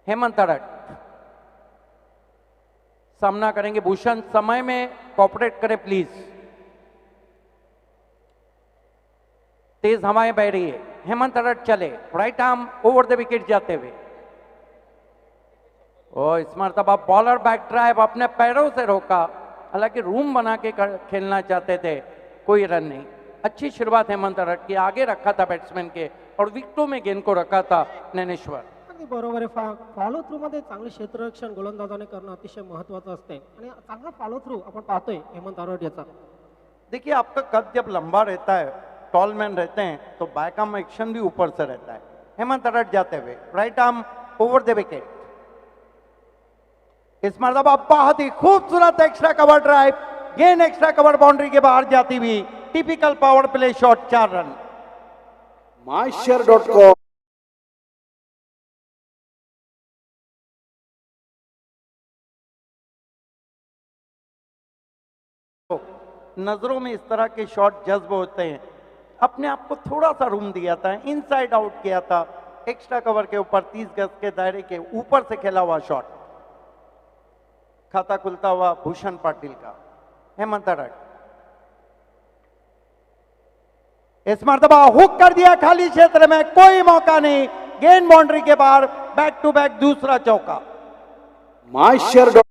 हेमंत अरट सामना करेंगे। भूषण समय में कोऑपरेट करें प्लीज। तेज हवाएं बह रही है। हेमंत अरट चले, right arm over the wicket जाते हुए। ओ इस मरतबा बॉलर बैक ड्राइव अपने पैरों से रोका, हालांकि रूम बना के खेलना चाहते थे, कोई रन नहीं। अच्छी शुरुआत हेमंत अरट की, आगे रखा था बैट्समैन के और विकेटों में गेंद को रखा था ज्ञानेश्वर। अगदी बरोबर आहे। फॉलो थ्रू मध्ये चांगले क्षेत्ररक्षण गोलंदाजाने करणं अतिशय महत्त्वाचं असते आणि चांगला फॉलो थ्रू आपण पाहतोय हेमंत अरट याचा। देखिए आपका कद जब लंबा रहता है, टॉल मैन रहते हैं, तो बैक आर्म एक्शन भी ऊपर से रहता है। हेमंत अरट जाते हुए, right arm over the wicket. इस मरतबा बहुत ही खूबसूरत एक्स्ट्रा कवर ड्राइव, गेंद एक्स्ट्रा कवर बाउंड्री के बाहर जाती हुई, typical power play shot, 4 run. myshare.com नजरों में इस तरह के शॉट जज्ब होते हैं। अपने आप को थोड़ा सा रूम दिया था, इनसाइड आउट किया था, एक्स्ट्रा कवर के ऊपर 30 गज के दायरे के ऊपर से खेला हुआ शॉट। खाता खुलता हुआ भूषण पाटिल का। हेमंत अरट इस मरतबा हुक कर दिया खाली क्षेत्र में, कोई मौका नहीं, गेंद बाउंड्री के बाहर, बैक टू बैक दूसरा चौका। myshare.com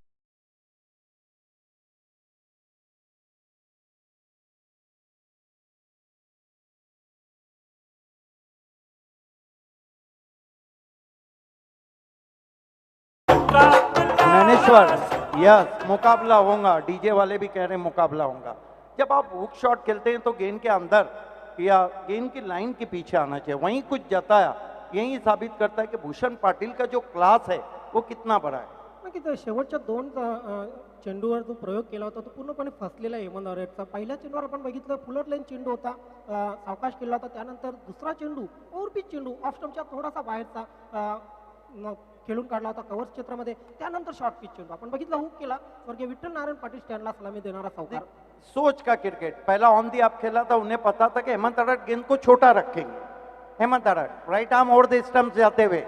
ज्ञानेश्वर यस मुकाबला होगा, डीजे वाले भी कह रहे हैं मुकाबला होगा। जब आप हुक शॉट खेलते हैं तो गेंद के अंदर या गेंद की लाइन के पीछे आना चाहिए, वहीं कुछ जताया। यही साबित करता है कि भूषण पाटिल का जो क्लास है वो कितना बड़ा है। नक्कीच शेवटच्या 2 चेंडूवर जो प्रयोग केला होता तो पूर्णपणे फसलेला आहे हेमंत अरटचा। पहिल्या चेंडूवर आपण बघितलं फुलर लाईन चेंडू होता, सावकाश केला होता। त्यानंतर दुसरा चेंडू ओव्हरपिच चेंडू ऑफ स्टंपच्या थोडासा बाहेरचा खेळून काढला होता कव्हर क्षेत्रामध्ये। त्यानंतर शॉर्ट पिच चेंडू आपण बघितला, हुक केला, स्वर्गीय विठ्ठल नारायण पाटील स्टँडला सलामी देणारा सावकार। सोच का क्रिकेट, पहला ऑन दी आप खेला था, उन्हें पता था कि हेमंत अरट गेंद को छोटा रखेंगे। हेमंत अरट right arm over the stump जाते हुए,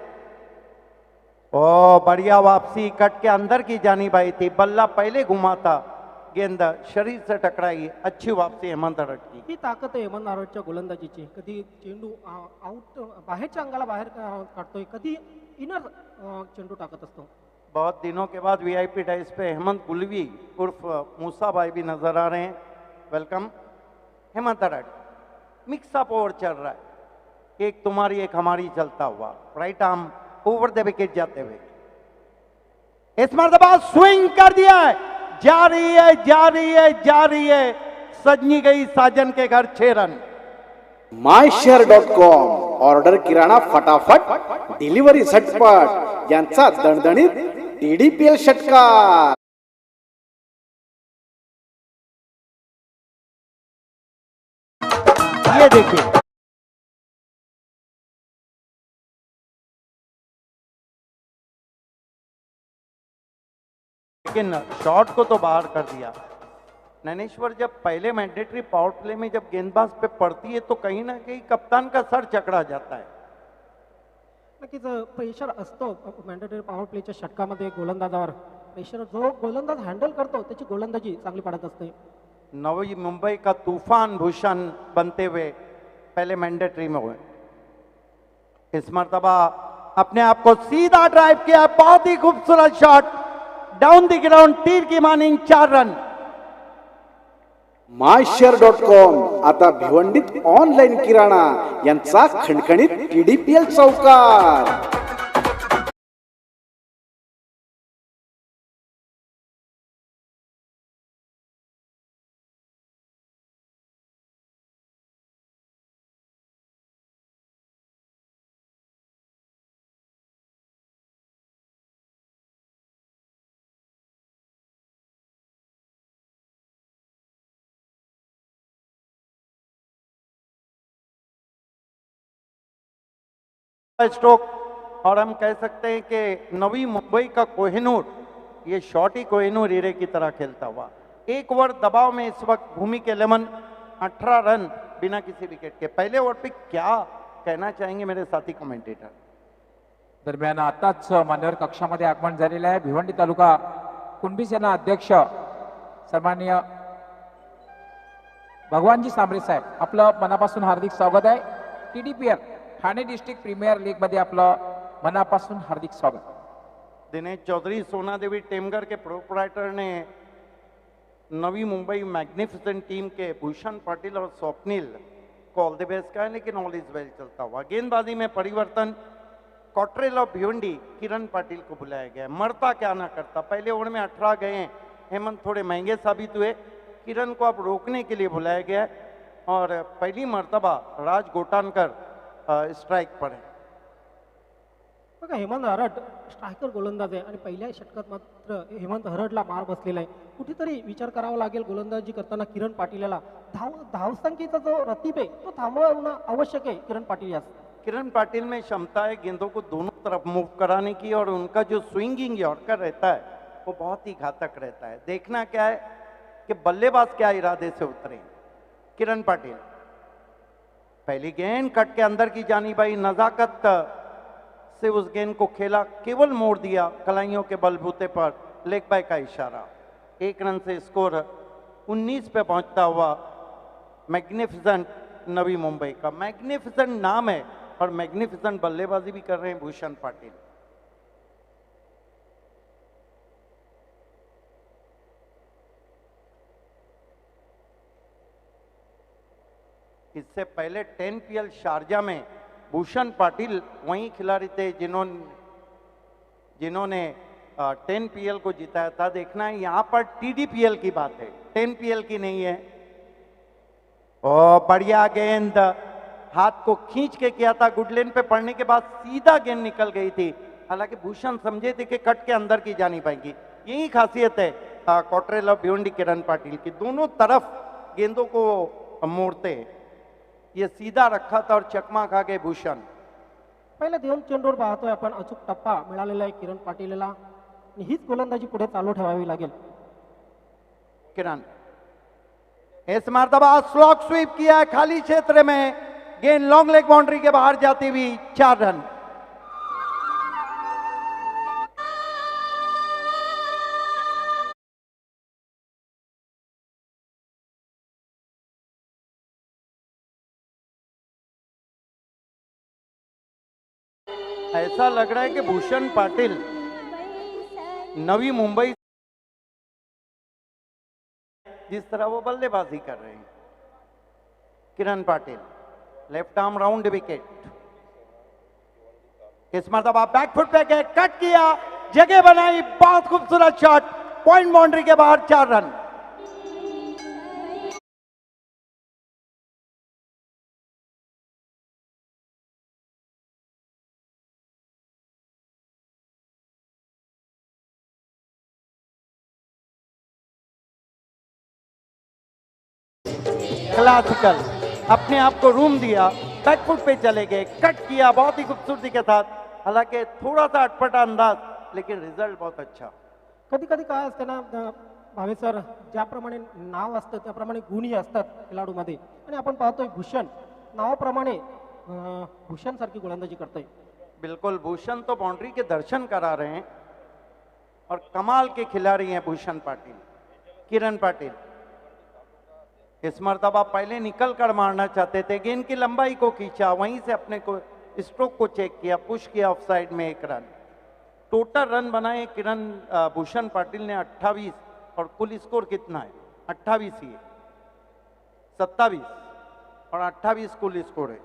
ओ बढ़िया वापसी, कट के अंदर की जानी बाई थी, बल्ला पहले घुमा था, गेंद शरीर से टकराई, अच्छी वापसी हेमंत अरट की। ही ताकद आहे हेमंत अरटच्या गोलंदाजीची। कधी चेंडू आउट बाहेरच्या अंगाला बाहेर काढतोय, कधी इनर चेंडू टाकत असतो। बहुत दिनों के बाद वीआईपी डाइस पे हेमंत गुलवी उर्फ मूसा भाई भी नजर आ रहे हैं, वेलकम। हेमंत अरट मिक्स अप ओवर चल रहा है, एक तुम्हारी एक हमारी चलता हुआ, right arm over the wicket जाते हुए। इस मरतबा स्विंग कर दिया है, जा रही है जा रही है जा रही है, सजनी गई साजन के घर, 6 रन। myshare.com ऑर्डर किराणा फटाफट, डिलिव्हरी झटपट, यांचा दणदणीत TDPL षटकार। ये देखिए लेकिन शॉट को तो बाहर कर दिया। ज्ञानेश्वर जब पहले मैंडेटरी पावर प्ले में जब गेंदबाज पे पड़ती है तो कहीं ना कहीं कप्तान का सर चकरा जाता है। नक्कीच प्रेशर असतो मॅन्डेटरी पॉवर प्लेच्या षटकामध्ये गोलंदाजावर। प्रेशर जो गोलंदाज हँडल करतो त्याची गोलंदाजी चांगली पडत असते। नवी मुंबई का तूफान भूषण बनते हुए पहले मैंडेटरी में हुए, इस मरतबा अपने आप को सीधा ड्राइव किया, बहुत ही खूबसूरत शॉट, डाउन द ग्राउंड, तीर की मानिंग, 4 रन। myshare.com आता भिवंडीत ऑनलाईन किराणा, यांचा खणखणीत TDPL चौकार। स्ट्रोक, और हम कह सकते हैं कि नवी मुंबई का कोहिनूर, ये शॉट ही कोहिनूर हीरे की तरह खेलता हुआ। 1 ओवर दबाव में इस वक्त भूमि के लेमन, 18 रन बिना किसी विकेट के। पहले ओवर पे क्या कहना चाहेंगे मेरे साथी कमेंटेटर? दरम्यान आताच मान्यवर कक्षामध्ये आगमन झालेलं आहे. भिवंडी तालुका कुणबी सेना अध्यक्ष सन्माननीय भगवानजी सांबरे साहेब, आपलं मनापासून हार्दिक स्वागत आहे. TDPL Thane district premier league मध्ये आपलं मनापासून हार्दिक स्वागत. दिनेश चौधरी सोना देवी टेमगर के प्रोपराइटर ने नवी मुंबई मैग्निफिसेंट टीम के भूषण पाटिल और स्वप्निल को ऑल द बेस्ट कहा है, लेकिन ऑल इज वेल चलता हुआ. गेंदबाजी में परिवर्तन, कॉटरेल और भिवंडी किरण पाटिल को बुलाया गया. मरता क्या ना करता, पहले ओवर में 18 गए हैं. हेमंत थोड़े महंगे साबित हुए. किरण को अब रोकने के लिए बुलाया गया है और पहली मर्तबा राज गोटानकर स्ट्राइक पर है. बघा हेमंत हरड स्ट्रायकर गोलंदाज आहे आणि पहिल्या षटकात मात्र हेमंत हरडला मार बसलेला आहे. कुठेतरी विचार करावा लागेल गोलंदाजी करताना किरण पाटील याला धावसंख्येचा जो रतीब आहे तो थांबवणं आवश्यक आहे किरण पाटील यास. किरण पाटिल में क्षमता है गेंदों को दोनों तरफ मूव कराने की और उनका जो स्विंगिंग यॉर्कर रहता है वो बहुत ही घातक रहता है. देखना क्या है कि बल्लेबाज क्या इरादे से उतरे. किरण पाटिल पहली गेंद कट के अंदर की जानी भाई, नजाकत से उस गेंद को खेला, केवल मोड़ दिया कलाइयों के बलबूते पर. लेग बाय का इशारा. 1 रन से स्कोर 19 पे पहुंचता हुआ मैग्निफिसेंट नवी मुंबई का. मैग्निफिसेंट नाम है और मैग्निफिसेंट बल्लेबाजी भी कर रहे हैं भूषण पाटिल. इससे पहले 10 PL शारजा में भूषण पाटिल वही खिलाड़ी थे जिन्होंने 10 PL को जिताया था. देखना है यहां पर TDPL की बात है, 10 PL की नहीं है. ओ बढ़िया गेंद, हाथ को खींच के किया था, गुडलेन पे पड़ने के बाद सीधा गेंद निकल गई थी. हालांकि भूषण समझे थे कि कट के अंदर की जानी पाएगी. यही खासियत है कॉटरेल और भिवंडी किरण पाटिल की, दोनों तरफ गेंदों को मोड़ते हैं. ये सीधा रखा था और चकमा खा गए भूषण. पहिल्या 2 चेंडूवर पाहतोय आपण अचूक टप्पा मिळालेला आहे किरण पाटीलला आणि हीच गोलंदाजी पुढे चालू ठेवावी लागेल. किरण इस मर्तबा स्लॉग स्वीप किया है खाली क्षेत्र में, गेंद लॉन्ग लेग बाउंड्री के बाहर जाती हुई 4 रन. ऐसा लग रहा है कि भूषण पाटिल नवी मुंबई जिस तरह वो बल्लेबाजी कर रहे हैं. Kiran Patil left arm round wicket. इस मर्तबा बैकफुट पे गए, कट किया, जगह बनाई, बहुत खूबसूरत शॉट, पॉइंट बाउंड्री के बाहर 4 रन. क्लासिकल अपने आप को रूम दिया, बैकफुट पे चले गए, कट किया बहुत ही खूबसूरती के साथ. हालांकि थोड़ा सा अटपटा अंदाज, लेकिन रिजल्ट बहुत अच्छा. कधी कधी काय असतं ना भावे सर, ज्याप्रमाणे नाव असतं त्याप्रमाणे गुणही असतात खेळाडूमध्ये आणि आपण पाहतोय भूषण नावाप्रमाणे भूषण सारखी गोलंदाजी करतोय. बिल्कुल, भूषण तो बाउंड्री के दर्शन करा रहे हैं और कमाल के खिलाड़ी हैं भूषण पाटिल. किरण पाटिल इस मर्तबा पहले निकल कर मारना चाहते थे, गेंद की लंबाई को खींचा, वहीं से अपने को स्ट्रोक को चेक किया, पुश किया ऑफ साइड में 1 रन. टोटल रन बनाए किरण भूषण पाटिल ने 28 और कुल स्कोर कितना है 28 ही है, 27 और 28 कुल स्कोर है.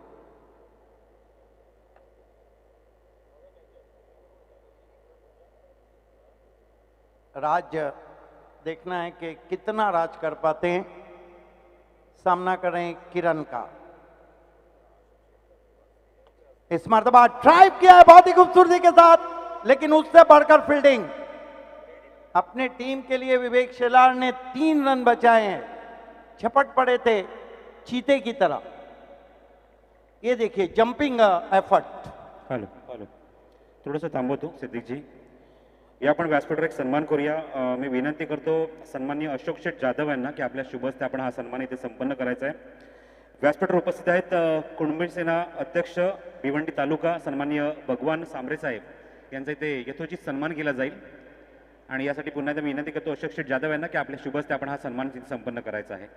राज देखना है कि कितना राज कर पाते हैं. सामना कर रहे हैं किरण का. इस मर्तबा ड्राइव किया है बहुत ही खूबसूरती के साथ, लेकिन उससे बढ़कर फील्डिंग. अपने टीम के लिए विवेक शेलार ने 3 रन बचाए हैं. झपट पड़े थे चीते की तरह. ये देखिए जंपिंग एफर्ट. हॅलो हॅलो थोडंसं थांबवतो सिद्दीकजी. या आपण व्यासपीठावर एक सन्मान करूया. मी विनंती करतो सन्माननीय अशोक शेठ जाधव यांना की आपल्या शुभ हस्ते आपण हा सन्मान इथे संपन्न करायचा आहे. व्यासपीठावर उपस्थित आहेत कुणबी सेना अध्यक्ष भिवंडी तालुका सन्माननीय भगवान सांबरे साहेब यांचा इथे यथोचित सन्मान केला जाईल आणि यासाठी पुन्हा एकदा मी विनंती करतो अशोक शेठ जाधव यांना की आपल्या शुभ हस्ते आपण हा सन्मान तिथे संपन्न करायचा आहे.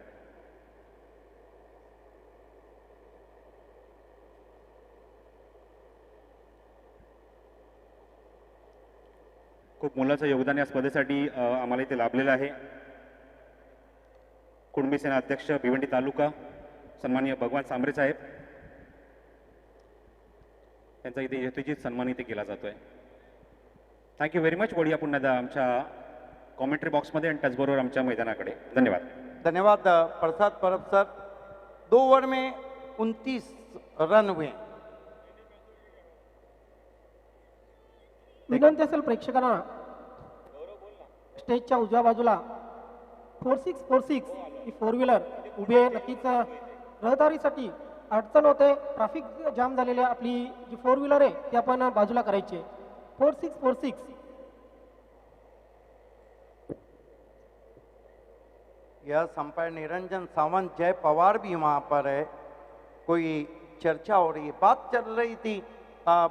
खूप मोलाचं योगदान या स्पर्धेसाठी आम्हाला इथे लाभलेलं आहे. कुणबी सेना अध्यक्ष भिवंडी तालुका सन्माननीय भगवान सांबरे साहेब यांचा इथे यथोचित सन्मान इथे केला जातोय. Thank you very much. वळूया पुन्हा एकदा आमच्या कॉमेंट्री बॉक्समध्ये आणि त्याचबरोबर आमच्या मैदानाकडे. धन्यवाद. धन्यवाद प्रसाद परब सर. 2 ओवर में 29 रन हुए. विनंती असेल प्रेक्षकांना स्टेजच्या उजव्या बाजूला 4646 ही 4 व्हीलर उभी आहे. नक्कीच रहदारीसाठी अडचण होते. ट्रॅफिक जाम झालेली आहे. आपली जी 4 व्हीलर आहे ती आपण बाजूला करायची आहे. 4646 यह अंपायर निरंजन सावंत, जय पवार भी वहाँ पर है. कोई चर्चा हो रही है, बात चल रही थी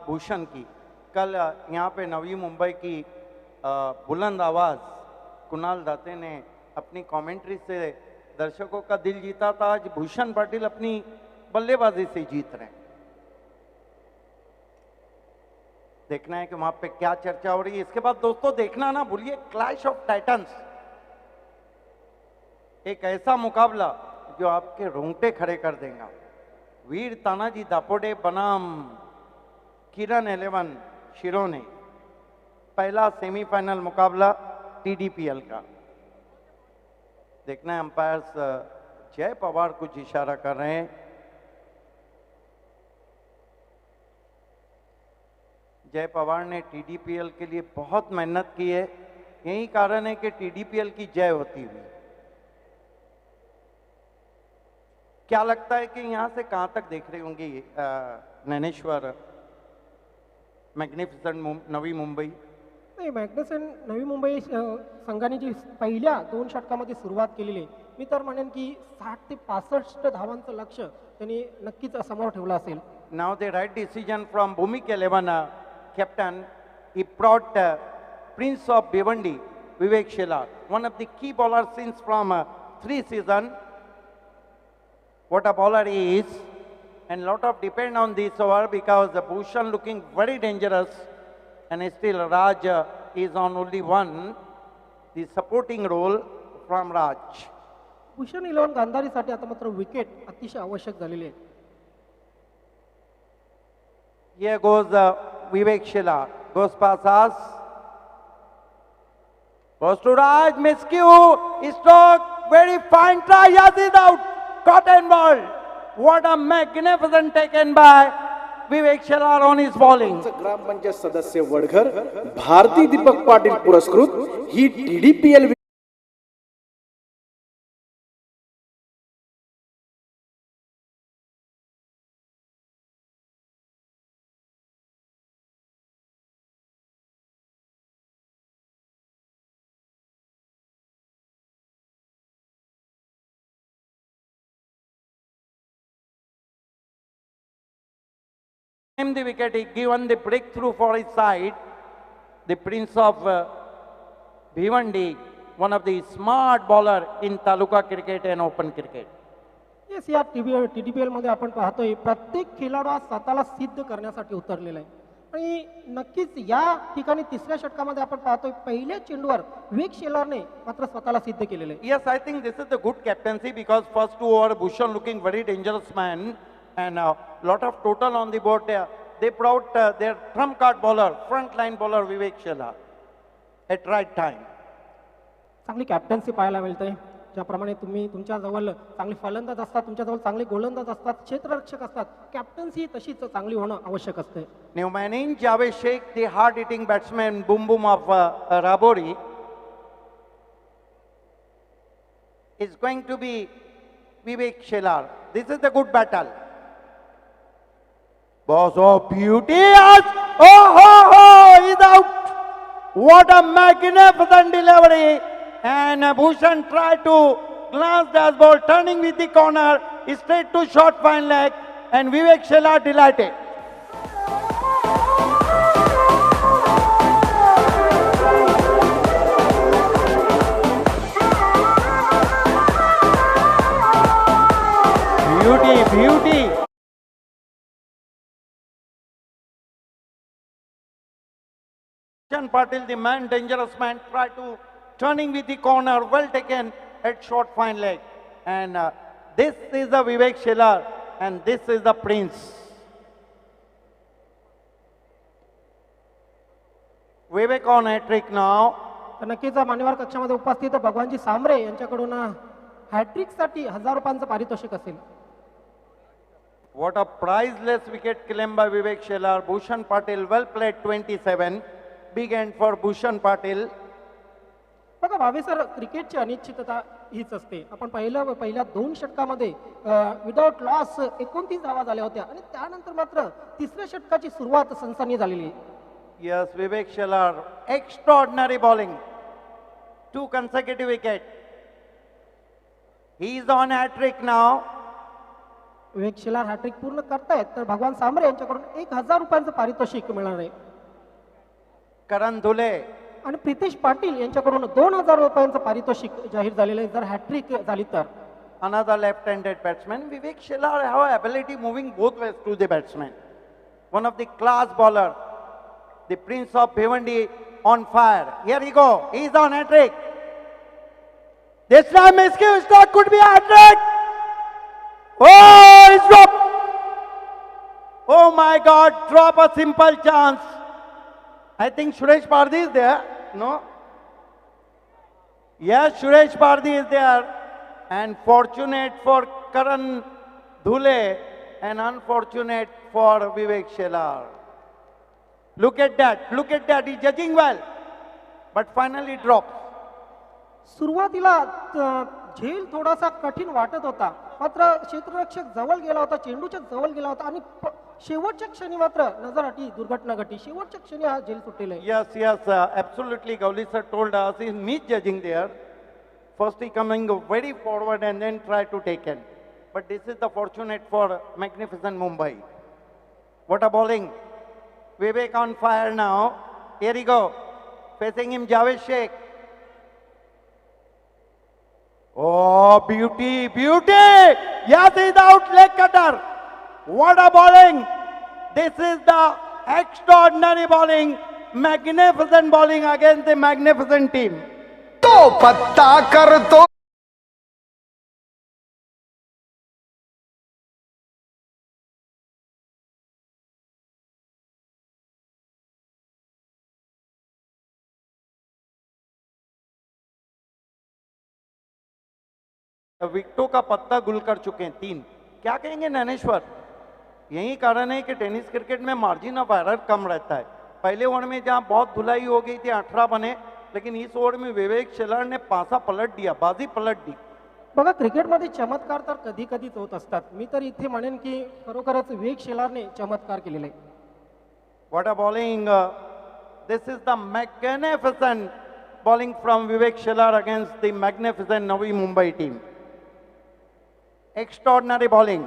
भूषण की. कल यहाँ पे नवी मुंबई की बुलंद आवाज़ कुणाल दाते ने अपनी कमेंट्री से दर्शकों का दिल जीता था. आज भूषण पाटिल अपनी बल्लेबाजी से जीत रहे हैं. देखना है कि वहां पे क्या चर्चा हो रही है. इसके बाद दोस्तों देखना ना भूलिए क्लैश ऑफ टाइटन्स, एक ऐसा मुकाबला जो आपके रोंगटे खड़े कर देगा. वीर तानाजी दापोडे बनाम किरण 11 शिरोने, पहला सेमीफाइनल मुकाबला टीडीपीएल का. देखना है अंपायर्स जय पवार कुछ इशारा कर रहे हैं. जय पवार ने टीडीपीएल के लिए बहुत मेहनत की है. यही कारण है कि टीडीपीएल की जय होती हुई. क्या लगता है कि यहां से कहां तक देख रहे होंगे ज्ञानेश्वर मॅग्निफिसंट नवी मुंबई? नाही, मॅग्नसन नवी मुंबई संघाने जी पहिल्या 2 षटकामध्ये सुरुवात केलेली आहे, मी तर म्हणेन की 60 ते 65 धावांचं लक्ष त्यांनी नक्कीच समोर ठेवलं असेल. Now the right decision from Bhumik 11 captain. He brought Prince of Bhiwandi, Vivek Shelar, one of the key bowlers since from 3 seasons. What a bowler he is, and lot of depend on this over because Bhushan looking very dangerous, and still Raj is on only one, the supporting role from Raj. Bhushan 11 गांधारीसाठी आता मात्र wicket अतिशय आवश्यक झालेली आहे. Here goes Vivek Shelar, goes past us, goes to Raj, miscue, struck, very fine try, yes, is out, caught and ball. What a magnificent taken by Vivek Shelar on his bowling. ग्रामपंचायत सदस्य वडघर भारती दीपक पाटील पुरस्कृत ही TDPL The wicket, he given the breakthrough for his side. The Prince of Bhiwandi, one of the smart bowler in Taluka cricket and open cricket. Yes, या TDPL मध्ये आपण पाहतोय प्रत्येक खेळाडू हा स्वतःला सिद्ध करण्यासाठी उतरलेला आहे. आणि नक्कीच या ठिकाणी 3ऱ्या षटकामध्ये आपण पाहतोय पहिल्या चेंडूवर विवेक शेलारने मात्र स्वतःला सिद्ध केलेलं आहे. Yes, I think this is the good captaincy because first 2 over Bhushan looking very dangerous man and lot of total on the board. They brought their trump card bowler, front line bowler Vivek Shelar at right time. चांगली captaincy पाहायला मिळते. ज्याप्रमाणे तुम्ही तुमच्याजवळ चांगले फलंदाज असतात, तुमच्याजवळ चांगले गोलंदाज असतात, क्षेत्ररक्षक असतात, कॅप्टन्सी तशीच चांगली होणं आवश्यक असते. New man in Javed Sheikh, the hard hitting batsman boom boom of Rabori, is going to be Vivek Shelar. This is the good battle. Boss of beauty. Oh ho ho! He's out. What a magnificent delivery! And Bhushan tried to glance that ball, turning with the corner, straight to short fine leg, and Vivek Shelar delighted. Beauty. Bhushan Patil, the man, dangerous man, tried to turning with the corner, well taken at short fine leg. And this is the Vivek Shelar, and this is the Prince. Vivek on hat-trick now. तर नक्कीच मान्यवर कक्षामध्ये उपस्थित भगवानजी सांबरे यांच्याकडून हॅट्रिकसाठी 1000 रुपयांचं पारितोषिक असेल. What a priceless wicket claim by Vivek Shelar. Bhushan Patil, well played, 27. Big end for Bhushan Patil. बघा भावे सर, क्रिकेटची अनिश्चितता हीच असते. आपण पहिल्या 2 षटकामध्ये विदाउट लॉस 29 धावा झाल्या होत्या आणि त्यानंतर मात्र तिसऱ्या षटकाची सुरुवात सनसनी झालेली आहे. Yes, Vivek Shelar, extraordinary bowling. 2 consecutive wickets. He is on hat-trick now. Vivek Shelar hat-trick पूर्ण करतायत तर भगवान सांबरे यांच्याकडून 1000 रुपयांचं पारितोषिक मिळणार आहे. Karan Dhule. आणि प्रितेश पाटील यांच्याकडून 2000 रुपयांचं पारितोषिक जाहीर झालेलं आहे जर हॅट्रिक झाली तर. Another left-handed batsman. Vivek Shelar have ability moving both ways to the batsman. One of the class bowler. The Prince of Bhiwandi on fire. Here he go. He is on hat-trick. This time his shot could be a hat-trick. Oh, he's dropped. Oh my God, drop a simple chance. I think Suresh Pardhi is there. No? Yes, Suresh Pardhi is there. And fortunate for Karan Dhule and unfortunate for Vivek Shelar. Look at that, he's judging well. But finally drops. सुरुवातीला झेल थोडासा कठीण वाटत होता, मात्र क्षेत्ररक्षक जवळ गेला होता, चेंडूच्या जवळ गेला होता आणि शेवटच्या क्षणी मात्र नजर दुर्घटना घडली. शेवटच्या क्षणी हा झेल सुटलेला आहे. Yes, absolutely. Gavli sir told us he's misjudging there. First he coming very forward and then try to take in. But this is the fortunate for magnificent Mumbai. What a bowling. Vivek on fire now. Here he go. Facing him Javed Sheikh. Oh, beauty. Yes, he's out, leg cutter. What a bowling. This is the extraordinary bowling. Magnificent bowling against the magnificent team. तो पत्ता करतो. विकेटों का पत्ता गुल कर चुके हैं 3. क्या कहेंगे ज्ञानेश्वर? यही कारण है कि टेनिस क्रिकेट में मार्जिन ऑफ एरर कम रहता है. पहले ओवर में जहां बहुत धुलाई हो गई थी 18 बने, लेकिन इस ओवर में विवेक शेलार ने पासा पलट दिया, बाजी पलट दी. बघा, क्रिकेटमध्ये चमत्कार तर कधी कधीच होत असतात. मी तर इथे म्हणेन की खरोखरच विवेक शेलारने चमत्कार केलेले. What a bowling. This is the magnificent bowling from Vivek Shelar against the magnificent Navi Mumbai team. Extraordinary bowling.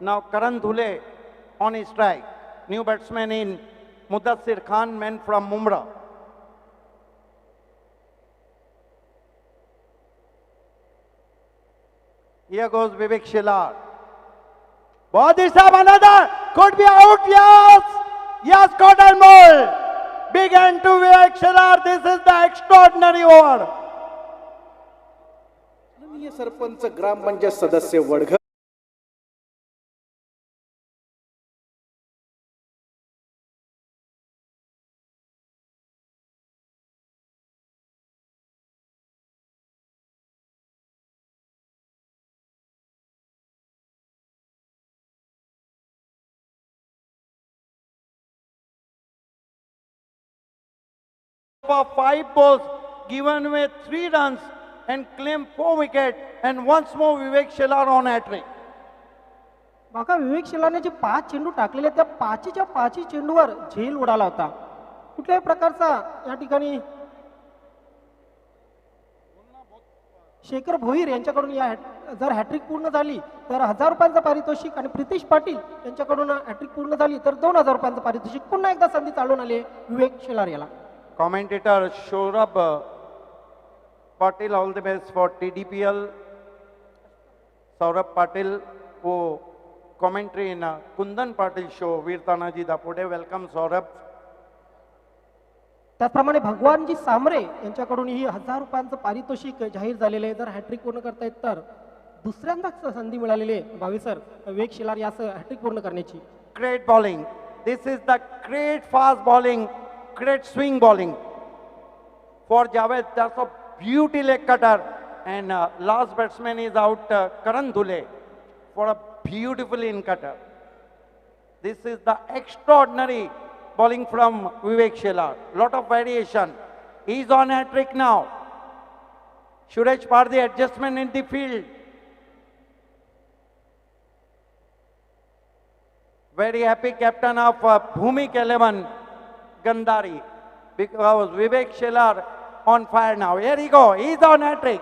Now Karan Dhule on his strike. New batsman in Mudassir Khan, man from Mumra. Here goes Vivek Shelar. Body sab another. Could be out. Yes, caught and more. Big end to Vivek Shelar. This is the extraordinary over. Sarpanch gram panchayat सदस्य Wadghar. For 5 balls, given away 3 runs and claim 4 wickets, and once more Vivek Shelar on hat-trick. बघा, विवेक शेलारने जे 5 चेंडू टाकलेले त्या 5च्या 5 चेंडूवर झेल उडाला होता. कुठल्याही प्रकारचा या ठिकाणी शेखर भोईर यांच्याकडून जर हॅट्रिक पूर्ण झाली तर 1000 रुपयांचं पारितोषिक आणि प्रितेश पाटील यांच्याकडून हॅट्रिक पूर्ण झाली तर 2000 रुपयांचं पारितोषिक. पुन्हा एकदा संधी चालून आली आहे विवेक शेलार याला. Commentator Shorab Patil, all the best for TDPL. Saurabh Patil, who commentary in Kundan Patil show, Veer Tanaji Dapode. Welcome Saurabh. त्याचप्रमाणे भगवानजी सामरे यांच्याकडून ही 1000 रुपयांचं पारितोषिक जाहीर झालेलं आहे. जर हॅट्रिक पूर्ण करतायत तर दुसऱ्यांदाच संधी मिळालेली आहे भावी सर विवेक शेलार यास हॅट्रिक पूर्ण करण्याची. Great bowling. This is the great fast bowling, great swing bowling for Javed. That's a beauty leg cutter, and last batsman is out, Karan Dhule, for a beautiful in cutter. This is the extraordinary bowling from Vivek Shelar. Lot of variation. He's on hat trick now. Suresh Pardhi adjustment in the field. Very happy captain of Bhumik 11, Gandhari, because Vivek Shelar on fire now. Here he go. He's on hat trick.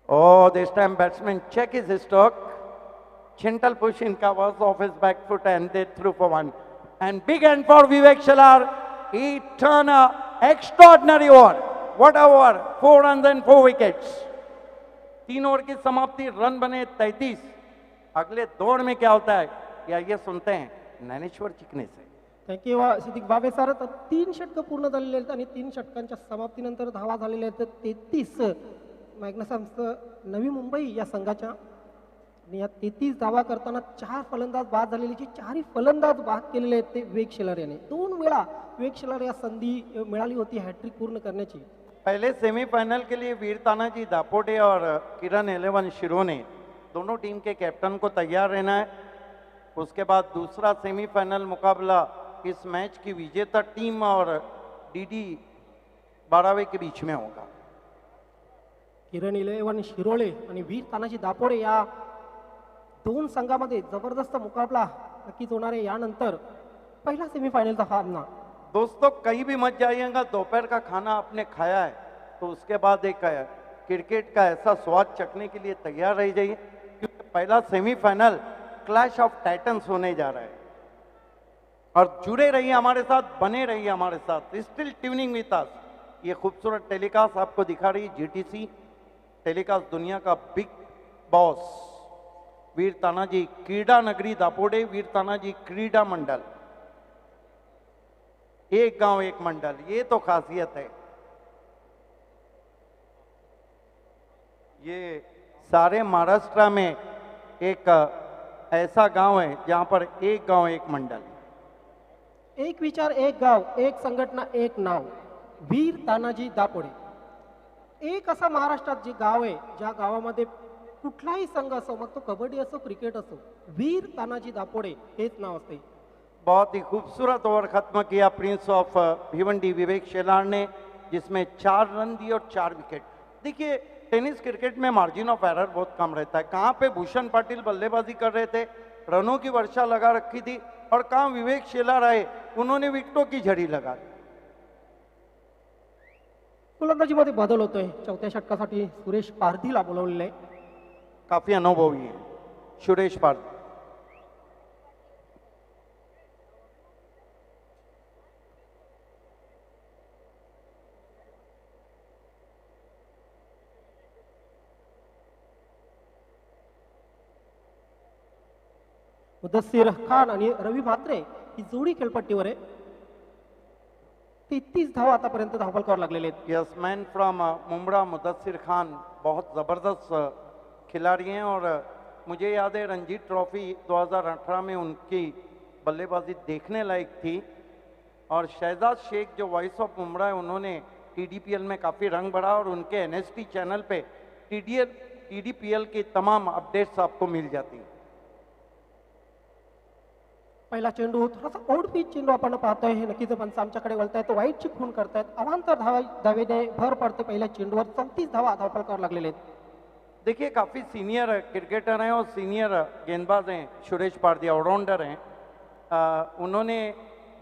Oh, this time batsman check his stroke. Gentle push in covers off his back foot and they threw for one. And big end for Vivek Shelar. He turned a extraordinary over. What a over. 4 runs and 4 wickets. 3 over की समाप्ति, run बने 33. अगले दौर में क्या होता है या ये सुनते हैं ज्ञानेश्वर चिकने से. थँक्यू सिद्दीक बाबे सर. तर 3 षटकं पूर्ण झालेले आहेत आणि 3 षटकांच्या समाप्तीनंतर धावा झालेल्या आहेत 33. मॅग्नसमचं नवी मुंबई या संघाच्या आणि या 33 धावा करताना 4 फलंदाज बाद झालेले, 4ही फलंदाज बाद केलेले आहेत ते विवेक शेलार याने. 2 वेळा विवेक शेलार या संधी मिळाली होती हॅट्रिक पूर्ण करण्याची. पहले सेमीफाइनल के लिए वीर तानाजी दापोटे और किरण 11 शिरोने दोनों टीम के कैप्टन को तैयार रहना है. उसके बाद दूसरा सेमीफाइनल मुकाबला इस मैच की विजेता टीम और डीडी 12 के बीच में होगा. किरण 11 शिरोळे आणि वीर तानाजी दापोडे या 2 संघामध्ये जबरदस्त मुकाबला नक्कीच होणार आहे. यानंतर पहिला सेमीफायनलचा सामना. दोस्तों कहीं भी मत जाइएगा, दोपहर का खाना आपने खाया है तो उसके बाद एक क्रिकेट का ऐसा स्वाद चखने के लिए तैयार रह जाइए, क्योंकि पहला सेमीफाइनल क्लैश ऑफ टाइटन्स होने जा रहा है. और जुड़े रहिए हमारे साथ, बने रहिए हमारे साथ. Still tuning with us. ये खूबसूरत टेलीकास्ट आपको दिखा रही जीटीसी टेलीकास्ट, दुनिया का बिग बॉस वीर तानाजी क्रीडा नगरी दापोडे, वीर तानाजी क्रीडा मंडल. एक गांव एक मंडल, ये तो खासियत है. ये सारे महाराष्ट्र में एक ऐसा गांव है जहां पर एक गांव एक मंडल. एक विचार एक गाव, एक संघटना एक नाव, वीर तानाजी दापोडे. एक असा महाराष्ट्रात जे गाव आहे ज्या गावामध्ये कुठलाही संघ असो, मग तो कबड्डी असो क्रिकेट असो, वीर तानाजी दापोडे हेच नाव असते. बहुत ही खूबसूरत ओवर खत्म किया प्रिंस ऑफ भिवंडी विवेक शेलार ने, जिसमें 4 रन दिए और 4 विकेट. देखिए टेनिस क्रिकेट में मार्जिन ऑफ एरर बहुत कम रहता है. कहाँ पे भूषण पाटिल बल्लेबाजी कर रहे थे, रनों की वर्षा लगा रखी थी, और कहाँ विवेक शेलार आए, उन्होंने विकेटों की झड़ी लगा दी. फलंदाजीमध्ये बदल होतोय. 4थ्या षटकासाठी सुरेश पारधीला बोलवलेलं आहे. काफी अनुभवी है सुरेश पारधी. मुदस्सीर खान आणि रवी म्हात्रे ही जोडी खेळपट्टीवर आहे. 33 धावा आतापर्यंत धावफलकावर लागलेले आहेत. Yes man from Mumbra Mudassir Khan बहुत ज़बरदस्त खिलाड़ी हैं, और मुझे याद है रणजी ट्रॉफी 2018 में उनकी बल्लेबाजी देखने लायक थी. और शहजाद शेख जो वॉइस ऑफ मुंबरा है, उन्होंने टीडीपीएल में काफ़ी रंग भरा, और उनके एनएसटी चैनल पे टीडीपीएल की तमाम अपडेट्स आपको मिल जाती हैं. पहिला चेंडू थोडासा आउट पिच चेंडू आपण पाहतोय. हे नक्कीच पंच आमच्याकडे वळतायत, तो वाईट खून करतायत. अवांतर धावेने भर पडते पहिल्या चेंडूवर. 34 धावा धावफलकावर लागलेले आहेत. देखिए काफ़ी सीनियर क्रिकेटर हैं और सीनियर गेंदबाज हैं. सुरेश पारधी ऑलराउंडर हैं. उन्होंने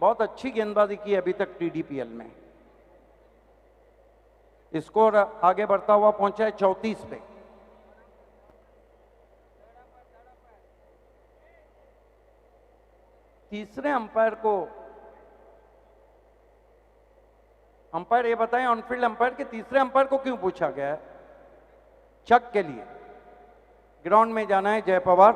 बहुत अच्छी गेंदबाजी की अभी तक टीडीपीएल में. स्कोर आगे बढ़ता हुआ पहुंचा है 34 पे। तीसरे अंपायर को, अंपायर ये बताएं ऑनफील्ड अंपायर के तीसरे अंपायर को क्यों पूछा गया है? चक के लिए ग्राउंड में जाना है जय पवार।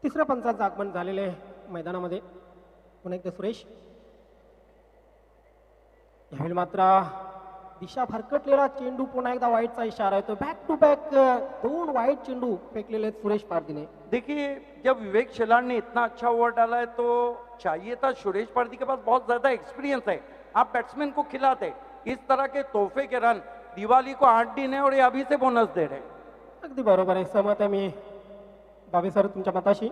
तिसऱ्या पंचाचं आगमन झालेले मैदानामध्ये पुन्हा एकदा सुरेश. यावेळी मात्र दिशा भरकटलेला चेंडू पुन्हा एकदा वाईटचा इशारा येतो. बॅक टू बॅक 2 वाईट चेंडू फेकलेले आहेत सुरेश पारदीने. देखिए जब विवेक शेलार ने इतना अच्छा ओवर डाला है तो चाहिए था, सुरेश पारदी के पास बहुत ज्यादा एक्सपीरियंस है, आप बैट्समैन को खिलाते। इस तरह के तोहफे के रन दिवाली को 8 दिन है और ये अभी से बोनस दे रहे हैं। अगदी बरोबर आहे, सहमत आहे मी बाबे सर तुमच्या मताशी.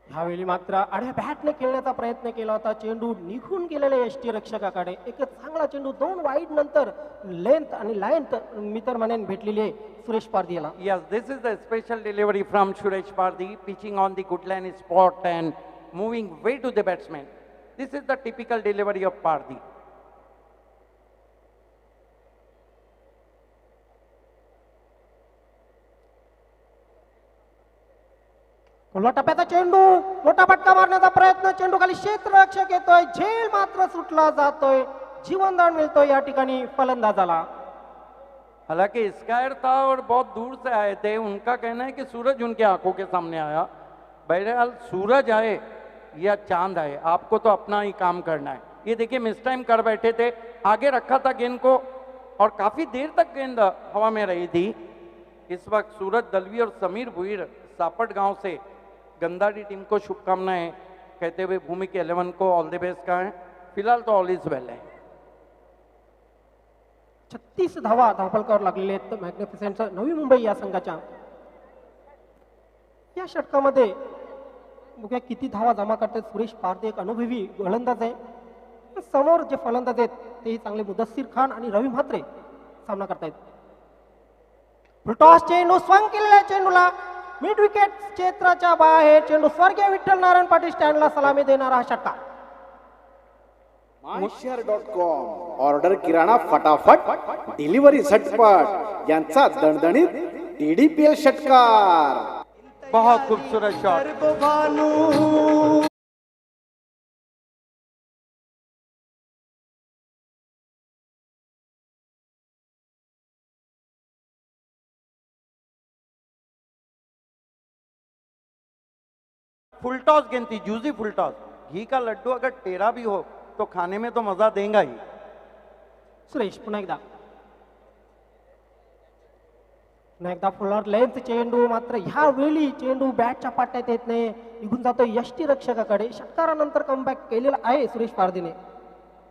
ह्यावेळी मात्र आडव्या बॅटने खेळण्याचा प्रयत्न केला होता, चेंडू निघून गेलेले यष्टी रक्षकाकडे. एक चांगला चेंडू 2 वाईड नंतर लेंथ आणि लाईन्थ मी तर म्हणेन भेटलेली आहे सुरेश पारदी याला. Yes, this is the special delivery from Suresh Pardi, pitching on the good line spot and moving way to the batsman. This is the typical delivery of Pardi. पुन्हा टप्प्याचा चेंडू, मोठा फटका मारण्याचा प्रयत्न, चेंडू खाली क्षेत्ररक्षक येतोय, झेल मात्र सुटला जातोय, जीवनदान मिळतोय या ठिकाणी फलंदाजाला. हालांकि स्कायर था और बहुत दूर से आए थे, उनका कहना है कि सूरज उनके आंखों के सामने आया। बहरहाल सूरज आए या चांद आए, आपको तो अपना ही काम करना है। ये देखिए मिस टाइम कर बैठे थे, आगे रखा था गेंद को और काफी देर तक गेंद हवा में रही थी। इस वक्त सूरज दलवी और समीर भुईर सापट गांव से गंदारी टीम को शुभकामनाएं कहते हुए भूमि के 11 को ऑल द बेस्ट कहा है। फिलहाल तो ऑल इज वेल है। 36 धावा धावफलकावर लागलेले आहेत मॅग्निफिसेंट नवी मुंबई या संघाच्या. या षटकामध्ये बघूया किती धावा जमा करतात सुरेश पारदी. एक अनुभवी गोलंदाज आहे. समोर जे फलंदाज आहेत तेही चांगले मुदस्सीर खान आणि रवी म्हात्रे सामना करतायत. फुलटॉस चेंडू, स्वंग केलेल्या चेंडूला मिड विकेट क्षेत्राच्या बाहेर चेंडू स्वर्गीय विठ्ठल नारायण पाटील स्टँडला सलामी देणारा हा षटकार. myshare.com ऑर्डर किराणा फटाफट, डिलिव्हरी झटपट, यांचा दणदणीत TDPL षटकार. बहुत खूबसूरत शॉट। फुलटॉस गेंद थी, जूसी फुलटॉस। घी का लड्डू अगर टेढ़ा भी हो तो खाने में तो मजा देगा ही। सुरेश पुन्हा एकदा फुलर लेंथ चेंडू, मात्र ह्या वेळी चेंडू बॅटच्या पाट्यात येत नाही, निघून जातो यष्टी रक्षकाकडे. षटकारानंतर कमबॅक केलेला आहे सुरेश पारदीने.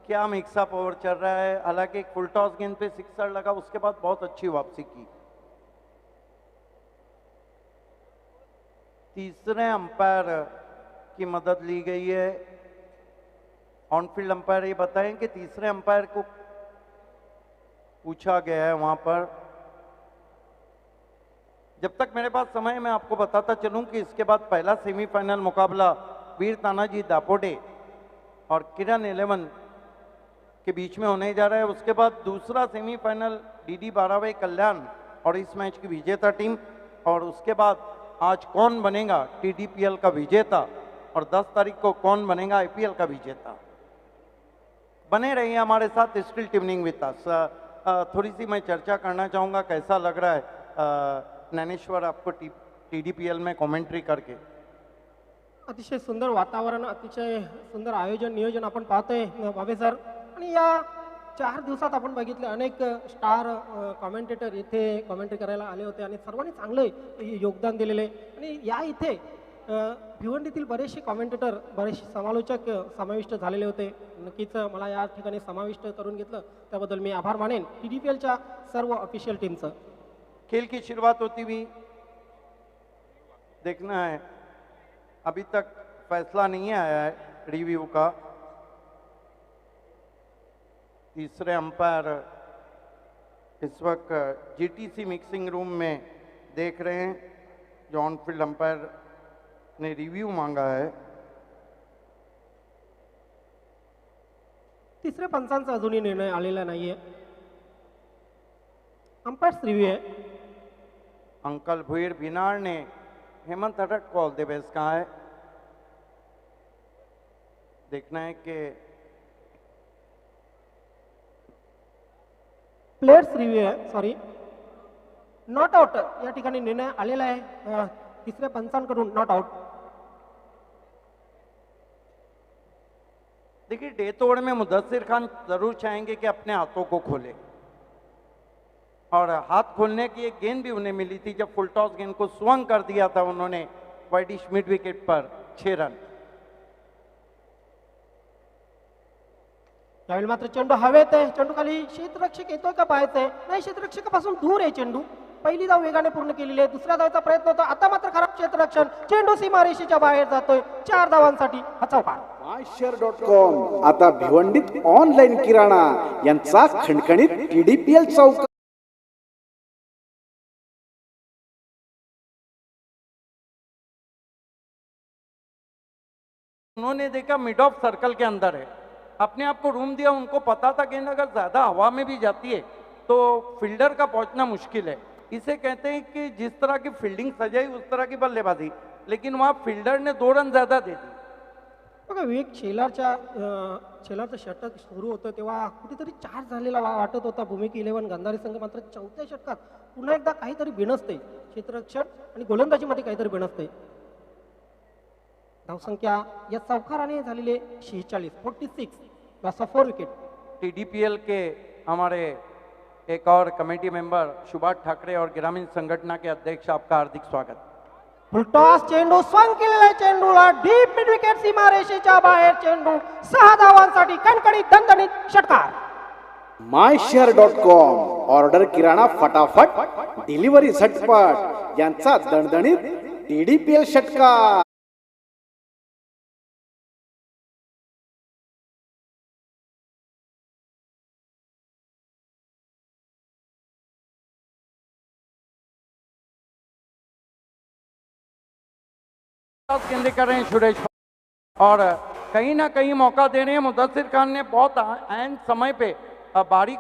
क्या मिक्सअप ओवर चल रहा है। हालांकि एक फुलटॉस गेंद पे सिक्सर लगा, उसके बाद बहुत अच्छी वापसी की। तीसरे अंपायर की मदद ली गई है। ऑनफील्ड अंपायर ये बताएं कि तीसरे अंपायर को पूछा गया है वहां पर। जब तक मेरे पास समय मैं आपको बताता चलूं कि इसके बाद पहला सेमीफाइनल मुकाबला वीर तानाजी दापोटे और किरण 11 के बीच में होने जा रहा है। उसके बाद दूसरा सेमीफाइनल DD 12 कल्याण और इस मैच की विजेता टीम, और उसके बाद आज कौन बनेगा TDPL का विजेता और 10 तारीख को कौन बनेगा IPL का विजेता। बने रहिए हमारे साथ, स्टिल ट्यूनिंग विद अस। थोड़ी सी मैं चर्चा करना चाहूँगा, कैसा लग रहा है ज्ञानेश्वर आपको TDPL में कमेंट्री करके। अतिशय सुंदर वातावरण, अतिशय सुंदर आयोजन नियोजन आपण पाहतोय बाबे सर. आणि या 4 दिवसात आपण बघितले अनेक स्टार कॉमेंटेटर इथे कॉमेंट्री करायला आले होते आणि सर्वांनी चांगले योगदान दिलेले. आणि या इथे भिवंडीतील बरेचसे कॉमेंटेटर, बरेचसे समालोचक समाविष्ट झालेले होते. नक्कीच मला या ठिकाणी समाविष्ट करून घेतलं त्याबद्दल मी आभार मानेन TDPLच्या सर्व ऑफिशियल टीमचं. खेल की शुरुआत होती हुई देखना है, अभी तक फैसला नहीं आया है रिव्यू का। तीसरे अंपायर इस वक्त जीटीसी मिक्सिंग रूम में देख रहे हैं, जो ऑन फील्ड अंपायर ने रिव्यू मांगा है। तिसऱ्या पंचांचा अजूनही निर्णय आलेला नाहीये. अंपायर्स रिव्ह्यू आहे. अंकल भुईर भिनार ने हेमंत हटट को ऑल द बेस्ट कहा है। देखना है कि प्लेयर्स रिव्ह्यू आहे. सॉरी, नॉट आउट या ठिकाणी निर्णय आलेला आहे तिसऱ्या पंचांकडून नॉट आउट. देखिए, डेथ ओवर में मुदस्सिर खान जरूर चाहेंगे कि अपने हाथों को खोले, और हाथ खोलने की एक गेंद भी उन्हें मिली थी जब फुल टॉस गेंद को स्वंग कर दिया था उन्होंने वाइडिश मिड विकेट पर 6 रन. त्यावेळी मात्र चेंडू हवेत आहे. चेंडू खाली क्षेत्ररक्षक येतोय का पाहायचंय. नाही, क्षेत्ररक्षकापासून दूर आहे चेंडू. पहिली धाव वेगाने पूर्ण केलेली आहे. दुसऱ्या धावचा प्रयत्न होता. आता मात्र खराब क्षेत्ररक्षण. चेंडू सीमारेषेच्या बाहेर जातोय. 4 धावांसाठी हा चौकार. myshare.com आता भिवंडीत ऑनलाईन किराणा यांचा खणखणीत TDPL चौक. उन्होंने देखा मिड ऑफ सर्कल के अंदर है, अपने आप को रूम दिया. उनको पता था गेंद अगर ज्यादा हवा में भी जाती है तो फील्डर का पहुंचना मुश्किल है. इसे कहते हैं कि जिस तरह की फील्डिंग सजाई उस तरह की बल्लेबाजी, लेकिन वहां फील्डर ने 2 रन ज्यादा दे दी. बघा, विवेक शेलारचं षटक सुरू होतं तेव्हा कुठेतरी चार्ज झालेला वाटत होता. भूमिका 11 गंधारी संघ मात्र चौथ्या षटकात पुन्हा एकदा काहीतरी बिनसते. क्षेत्ररक्षण आणि गोलंदाजीमध्ये काहीतरी बिनसते. धावसंख्या या चौकाराने झालेले 46 लॉस ऑफ 4 विकेट. TDPL के हमारे एक और कमेटी मेंबर सुभाष ठाकरे और ग्रामीण संगठना के अध्यक्ष, आपका हार्दिक स्वागत. फुलटॉस चेंडू स्वंग केलेला चेंडूला डीप मिड विकेट सीमारेषेच्या बाहेर. चेंडू 6 धावांसाठी कणकणीत दणदणीत षटकार. myshare.com ऑर्डर किराणा फटाफट, डिलिव्हरी झटपट यांचा दणदणीत TDPL षटकार. गेंदे कर रहे हैं सुरेश, और कहीं ना कहीं मौका दे रहे हैं. मुदस्सिर खान ने बहुत ऐन समय पे बाजी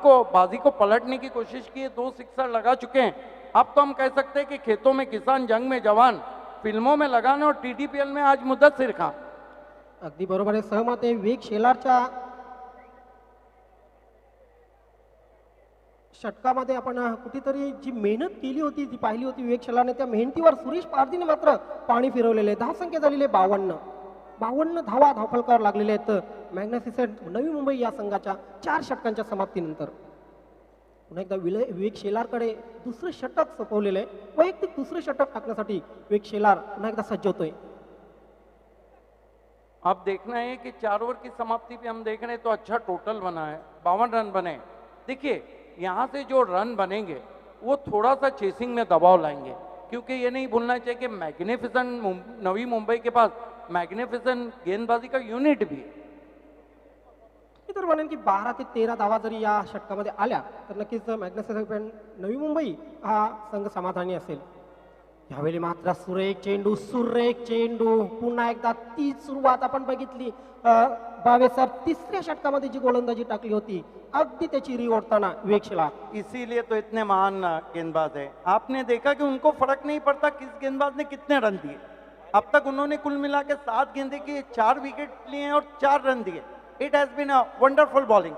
को पलटने की कोशिश की है. 2 सिक्सर लगा चुके हैं. अब तो हम कह सकते हैं कि खेतों में किसान, जंग में जवान, फिल्मों में लगाने, और TDPL में आज मुदस्सिर खान. अगदी बरोबर आहे, सहमत आहे. विवेक शेलारच्या षटकामध्ये आपण कुठेतरी जी मेहनत केली होती ती पाहिली होती विवेक शेलारने. त्या मेहनतीवर सुरेश पारधीने मात्र पाणी फिरवलेले. धावसंख्या झालेली आहे 52 धावा धावफलकावर लागलेले आहेत. मॅग्निफिसंट नवी मुंबई या संघाच्या 4 षटकांच्या समाप्तीनंतर पुन्हा एकदा विवेक शेलारकडे दुसरं षटक सोपवलेलं आहे. वैयक्तिक दुसरं षटक टाकण्यासाठी विवेक शेलार पुन्हा एकदा सज्ज होतोय. अब देखना है कि 4 ओवर की समाप्ति पे हम देख रहे हैं तो अच्छा टोटल बना है, 52 रन बने. देखिए, यहाँ से जो रन बनेंगे वो थोड़ा सा चेसिंग में दबाव लाएंगे, क्योंकि ये नहीं भूलना चाहिए कि मैग्निफिसेंट नवी मुंबई के पास मैग्निफिसेंट गेंदबाजी का यूनिट भी है. मी तर म्हणेन की 12 ते 13 धावा जरी या षटकामध्ये आल्या तर नक्कीच मॅग्निफिसंट नवी मुंबई हा संघ समाधानी असेल. यावेळी मात्र सुरेख चेंडू पुन्हा एकदा तीच सुरुवात आपण बघितली. बावे सर तिसऱ्या षटकामध्ये जी गोलंदाजी टाकली होती अगदी त्याची री ओढताना विवेक शेलार. इसीलिए तो इतने महान गेंदबाज है. आपने देखा कि उनको फर्क नहीं पड़ता किस गेंदबाज ने कितने रन दिए. अब तक उन्होंने कुल मिला के 7 गेंदे किए, 4 विकेट लिए और 4 रन दिए. It has been a wonderful bowling.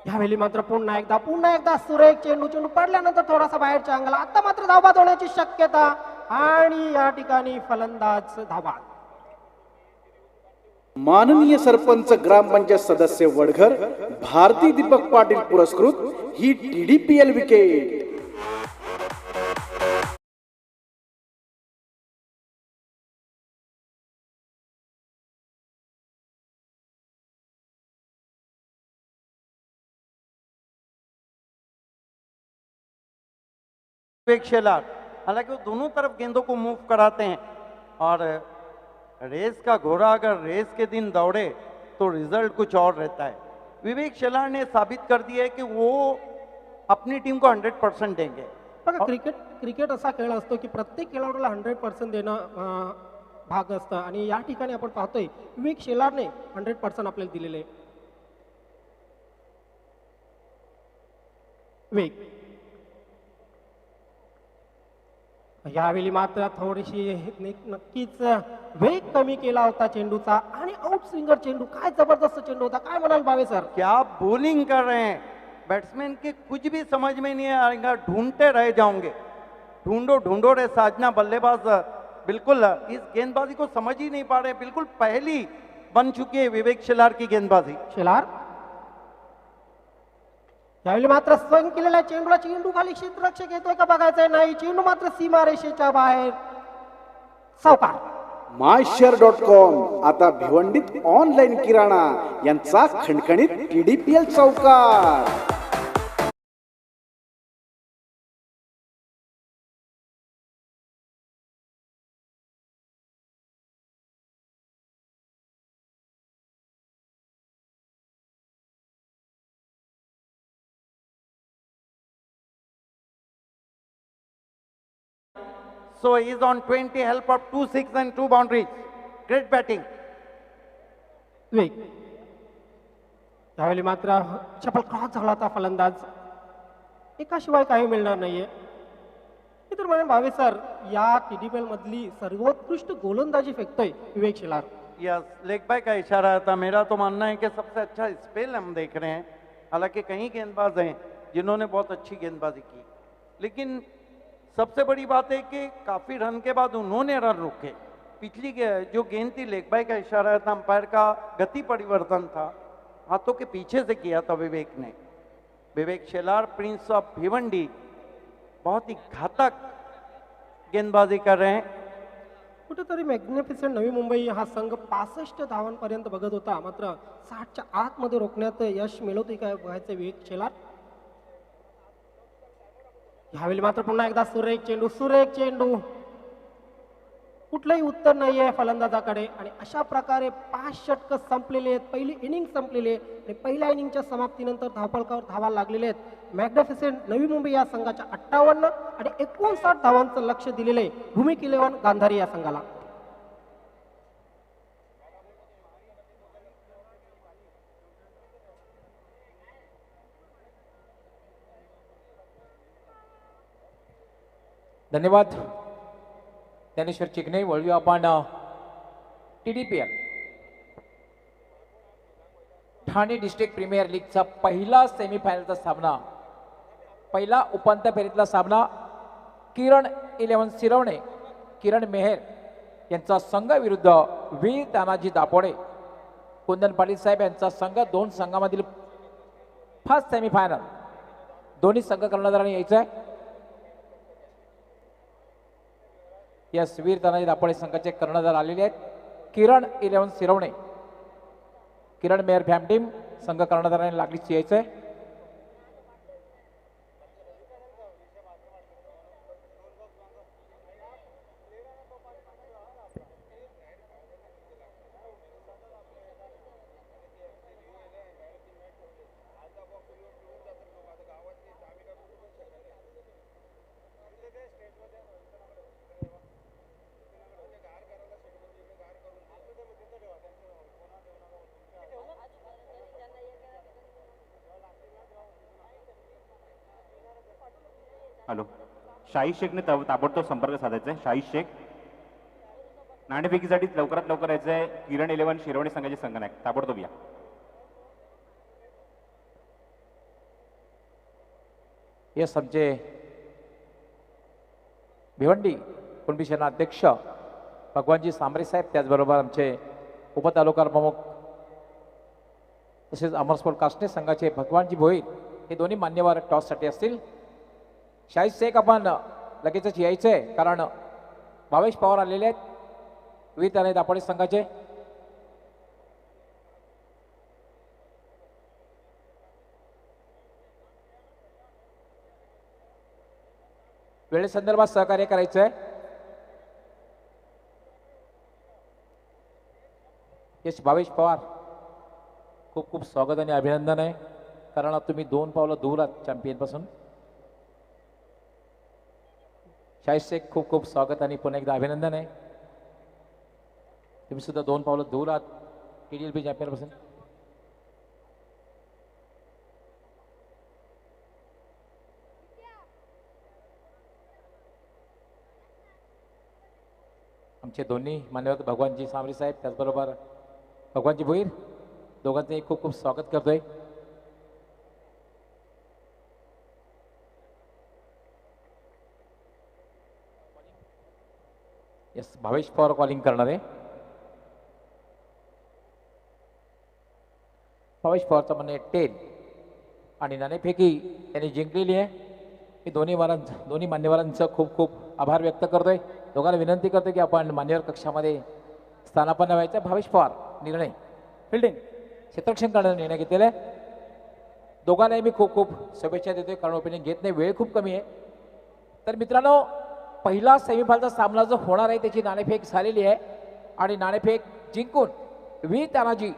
यावेळी मात्र पुन्हा एकदा सुरेख चेंडू पडल्यानंतर थोडासा बाहेरच्या अंगाला. आता मात्र धावबाद होण्याची शक्यता आणि या ठिकाणी फलंदाज धावबाद. माननीय सरपंच ग्रामपंचायत सदस्य वडघर भारती दीपक पाटील पुरस्कृत ही TDPL विकेट. विवेक शेलार, हालांकि वो दोनों तरफ गेंदों को मूव कराते हैं, और रेस का घोड़ा अगर रेस के दिन दौड़े तो रिजल्ट कुछ और रहता है. विवेक शेलार ने साबित कर दिया है कि वो अपनी टीम को 100% देंगे. बघा क्रिकेट असा खेळ असतो की प्रत्येक खेळाडूला 100% देणं भाग असतं आणि या ठिकाणी आपण पाहतोय विवेक शेलारने 100% आपल्याला दिलेले आहे. वेग यावेळी मात्र थोडीशी नक्कीच वेग कमी केला होता चेंडूचा आणि आउट स्विंगर चेंडू काय जबरदस्त चेंडू होता. काय म्हणाल भावे सर? क्या बॉलिंग कर रहे हैं बैट्समैन के, कुछ भी समझ में नहीं आएगा, ढूंढते रह जाओगे. ढूंढो रे साजना बल्लेबाज बिल्कुल इस गेंदबाजी को समझ ही नहीं पा रहे. बिल्कुल पहली बन चुकी है विवेक शेलार की गेंदबाजी. शेलार यावेळी मात्र स्वयं केलेल्या चेंडूला चेंडू खाली क्षेत्ररक्षक येतोय का बघायचंय. नाही, चेंडू मात्र सीमारेषेच्या बाहेर. सावकार myshare.com आता भिवंडीत ऑनलाईन किराणा यांचा खणखणीत TDPL चौकार. So he is on 20, help of 2 6 and 2 boundaries. Great batting. वेग यावेळी मात्र चपल क्रॉस झाला होता फलंदाज. एकाशिवाय काही मिळणार नाहीये. मित्र म्हणून भावे सर या TDPL मधली सर्वोत्कृष्ट गोलंदाजी फेकतोय विवेक शेलार. यस, लेग बाय का इशारा था. मेरा तो मानना है कि सबसे अच्छा स्पेल हम देख रहे हैं. हालांकि कई गेंदबाज हैं जिन्होंने बहुत अच्छी गेंदबाजी की, लेकिन सबसे बड़ी बात है कि काफी रन के बाद उन्होंने रन रोके. पिछली जो गेंद थी लेग बाय का इशारा था, अंपायर का गति परिवर्तन था, हाथों के पीछे से किया था विवेक ने. विवेक शेलार प्रिंस ऑफ भिवंडी बहुत ही घातक गेंदबाजी कर रहे हैं. कुठेतरी मॅग्निफिसंट नवी मुंबई हा संघ 65 धावांपर्यंत बघत होता, मात्र 60च्या आतमध्ये रोखण्यात यश मिळवतोय काय बघायचं विवेक शेलार. यावेळी मात्र पुन्हा एकदा सुरेख चेंडू कुठलंही उत्तर नाहीये फलंदाजाकडे. आणि अशा प्रकारे 5 षटकं संपलेले आहेत. पहिली इनिंग संपलेली आहे आणि पहिल्या इनिंगच्या समाप्तीनंतर धावफलकावर धावा लागलेले आहेत. मॅग्निफिसंट नवी मुंबई या संघाच्या 58 आणि 59 धावांचं लक्ष दिलेलं आहे भूमी 11 गांधारी या संघाला. धन्यवाद ज्ञानेश्वर चिकणे. वळूया आपण TDPL ठाणे डिस्ट्रिक्ट प्रीमियर लीगचा पहिला सेमीफायनलचा सामना, पहिला उपांत्य फेरीतला सामना किरण 11 सिरवणे, किरण मेहर यांचा संघ विरुद्ध वीर तानाजी दापोडे, कुंदन पाटील साहेब यांचा संघ. दोन संघामधील फर्स्ट सेमीफायनल दोन्ही संघ कर्णधारांनी यायचं आहे. यस, वीर तानाजी दापोडे संघाचे कर्णधार आलेले आहेत. किरण 11 सिरवणे, किरण मेयर फॅम टीम संघ कर्णधाराने लागलीच यायचंय. हॅलो, शाही शेखने ताबडतोब संपर्क साधायचा आहे. शाही शेख नाणेफेकीसाठी लवकरात लवकर यायचं आहे. किरण 11 शिरवणे संघाचे संघनायक ताबडतोब या. यस, आमचे भिवंडी कुणबी सेना अध्यक्ष भगवानजी सांबरे साहेब, त्याचबरोबर आमचे उपतालुका प्रमुख तसेच अमरस्पोर्ट कास्टने संघाचे भगवानजी भोईर हे दोन्ही मान्यवर टॉससाठी असतील. शाहीद शेख आपण लगेचच यायचंय कारण भावेश पवार आलेले आहेत वीर तानाजी दापोडे संघाचे. वेळेसंदर्भात सहकार्य करायचं आहे. यश भावेश पवार खूप खूप स्वागत आणि अभिनंदन आहे, कारण आता तुम्ही 2 पावलं दूर आहात चॅम्पियनपासून. शाहीद शेख खूप खूप स्वागत आणि पुन्हा एकदा अभिनंदन आहे. तुम्ही सुद्धा 2 पावलं दूर आहात TDLP चॅम्पियनपासून. आमचे दोन्ही मान्यवर भगवानजी सामरे साहेब त्याचबरोबर भगवानजी भोईर दोघांचंही खूप खूप स्वागत करतोय. यस, भावेश पवार कॉलिंग करणार आहे. भावेश पवारचं म्हणणे 10 आणि नाणेफेकी त्यांनी जिंकलेली आहे. मी दोन्ही मान्यवरांचं खूप खूप आभार व्यक्त करतोय. दोघांना विनंती करतो की आपण मान्यवर कक्षामध्ये स्थानापन्न व्हायचं. भावेश पवार निर्णय फिल्डिंग क्षेत्ररक्षण करण्याचा निर्णय घेतलेला आहे. दोघांनाही मी खूप खूप शुभेच्छा देतोय, कारण ओपिनियन घेत नाही, वेळ खूप कमी आहे. तर मित्रांनो, पहिला सेमीफायनलचा सामना जो होणार आहे त्याची नाणेफेक झालेली आहे आणि नाणेफेक जिंकून व्ही तानाजी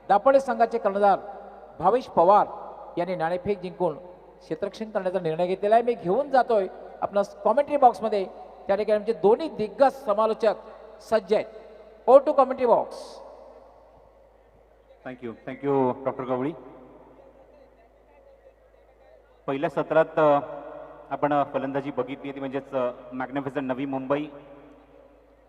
दापोडे संघाचे कर्णधार भावेश पवार यांनी नाणेफेक जिंकून क्षेत्ररक्षण करण्याचा निर्णय घेतलेला आहे. मी घेऊन जातोय आपल्या कॉमेंट्री बॉक्समध्ये. त्या ठिकाणी आमचे दोन्ही दिग्गज समालोचक सज्ज आहेत. Over to commentary box. Thank you doctor Gawali. पहिल्या सत्रात आपण फलंदाजी बघितली ती म्हणजेच मॅग्निफिसंट नवी मुंबई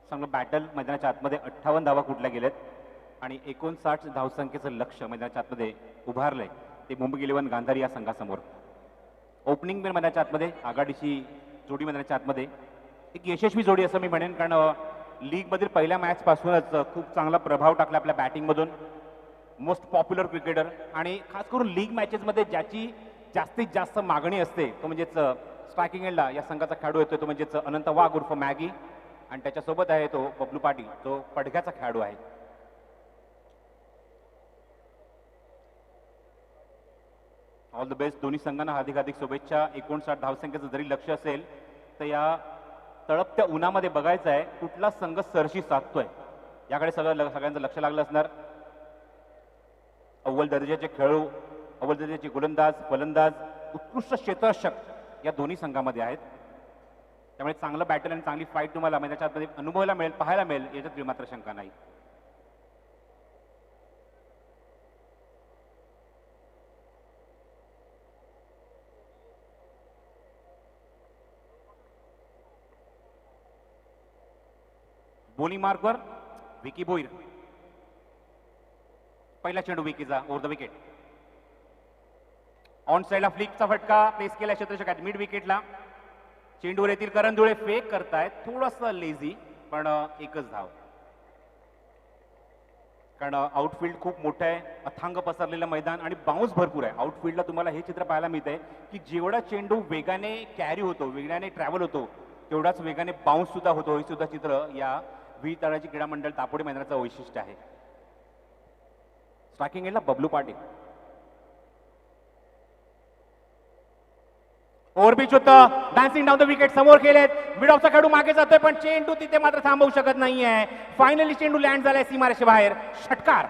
चांगलं बॅटल. मैदानाच्या आतमध्ये 58 धावा कुठल्या गेल्यात आणि 59 धावसंख्येचं लक्ष मैदानाच्या आतमध्ये उभारलंय ते मुंबई इलेव्हन गांधारी या संघासमोर. ओपनिंग पण मैदानाच्या आतमध्ये आघाडीची जोडी मैदानाच्या आतमध्ये एक यशस्वी जोडी असं मी म्हणेन, कारण लीगमधील पहिल्या मॅचपासूनच खूप चांगला प्रभाव टाकला आपल्या बॅटिंगमधून. मोस्ट पॉप्युलर क्रिकेटर आणि खास करून लीग मॅचेसमध्ये ज्याची जास्तीत जास्त मागणी असते तो म्हणजेच स्ट्रायकिंग एंडला या संघाचा खेळाडू येतो तो म्हणजेच अनंत वाघ उर्फ मॅगी, आणि त्याच्यासोबत आहे तो बबलू पाटील जो पडघ्याचा खेळाडू आहे. ऑल द बेस्ट दोन्ही संघांना अधिकाधिक शुभेच्छा. 59 धावसंख्येचं जरी लक्ष असेल तर या तळपत्या उन्हामध्ये बघायचं आहे कुठला संघ सरशी साधतोय याकडे सगळ्यांचं लक्ष लागलं असणार. अव्वल दर्जाचे खेळाडू, अव्वल दर्जाचे गोलंदाज, फलंदाज, उत्कृष्ट क्षेत्ररक्षक या दोन्ही संघामध्ये आहेत. त्यामुळे चांगलं बॅटल आणि चांगली फाईट तुम्हाला मैदानाच्या आतमध्ये अनुभवायला मिळेल, पाहायला मिळेल, याच्यात मात्र शंका नाही. बोलिंग मार्कवर विकी भोईर. पहिला चेंडू विकीचा ओव्हर द विकेट. ऑन साइडला फ्लिकचा फटका प्लेस केला क्षेत्ररक्षकात मिड विकेटला. चेंडूवर येथील करंजुळे फेक करतायत, थोडंसं लेझी पण एकच धाव. कारण आउटफील्ड खूप मोठं आहे, अथांग पसरलेलं मैदान आणि बाउन्स भरपूर आहे. आउटफील्डला तुम्हाला हे चित्र पाहायला मिळतंय की जेवढा चेंडू वेगाने कॅरी होतो, वेगाने ट्रॅव्हल होतो, तेवढाच वेगाने बाउन्स सुद्धा होतो. हे सुद्धा चित्र या व्ही तळाची क्रीडा मंडळ दापोडे मैदानाचं वैशिष्ट्य आहे. स्ट्रायकिंग एंडला बबलू पाटील. ओव्हरपिच होतं, डान्सिंग डाऊन द विकेट समोर केलेत. मिड ऑफचा खेळाडू मागे जातोय पण चेंडू तिथे मात्र थांबवू शकत नाहीये. फायनली चेंडू लँड झालाय सीमारेषेबाहेर. षटकार.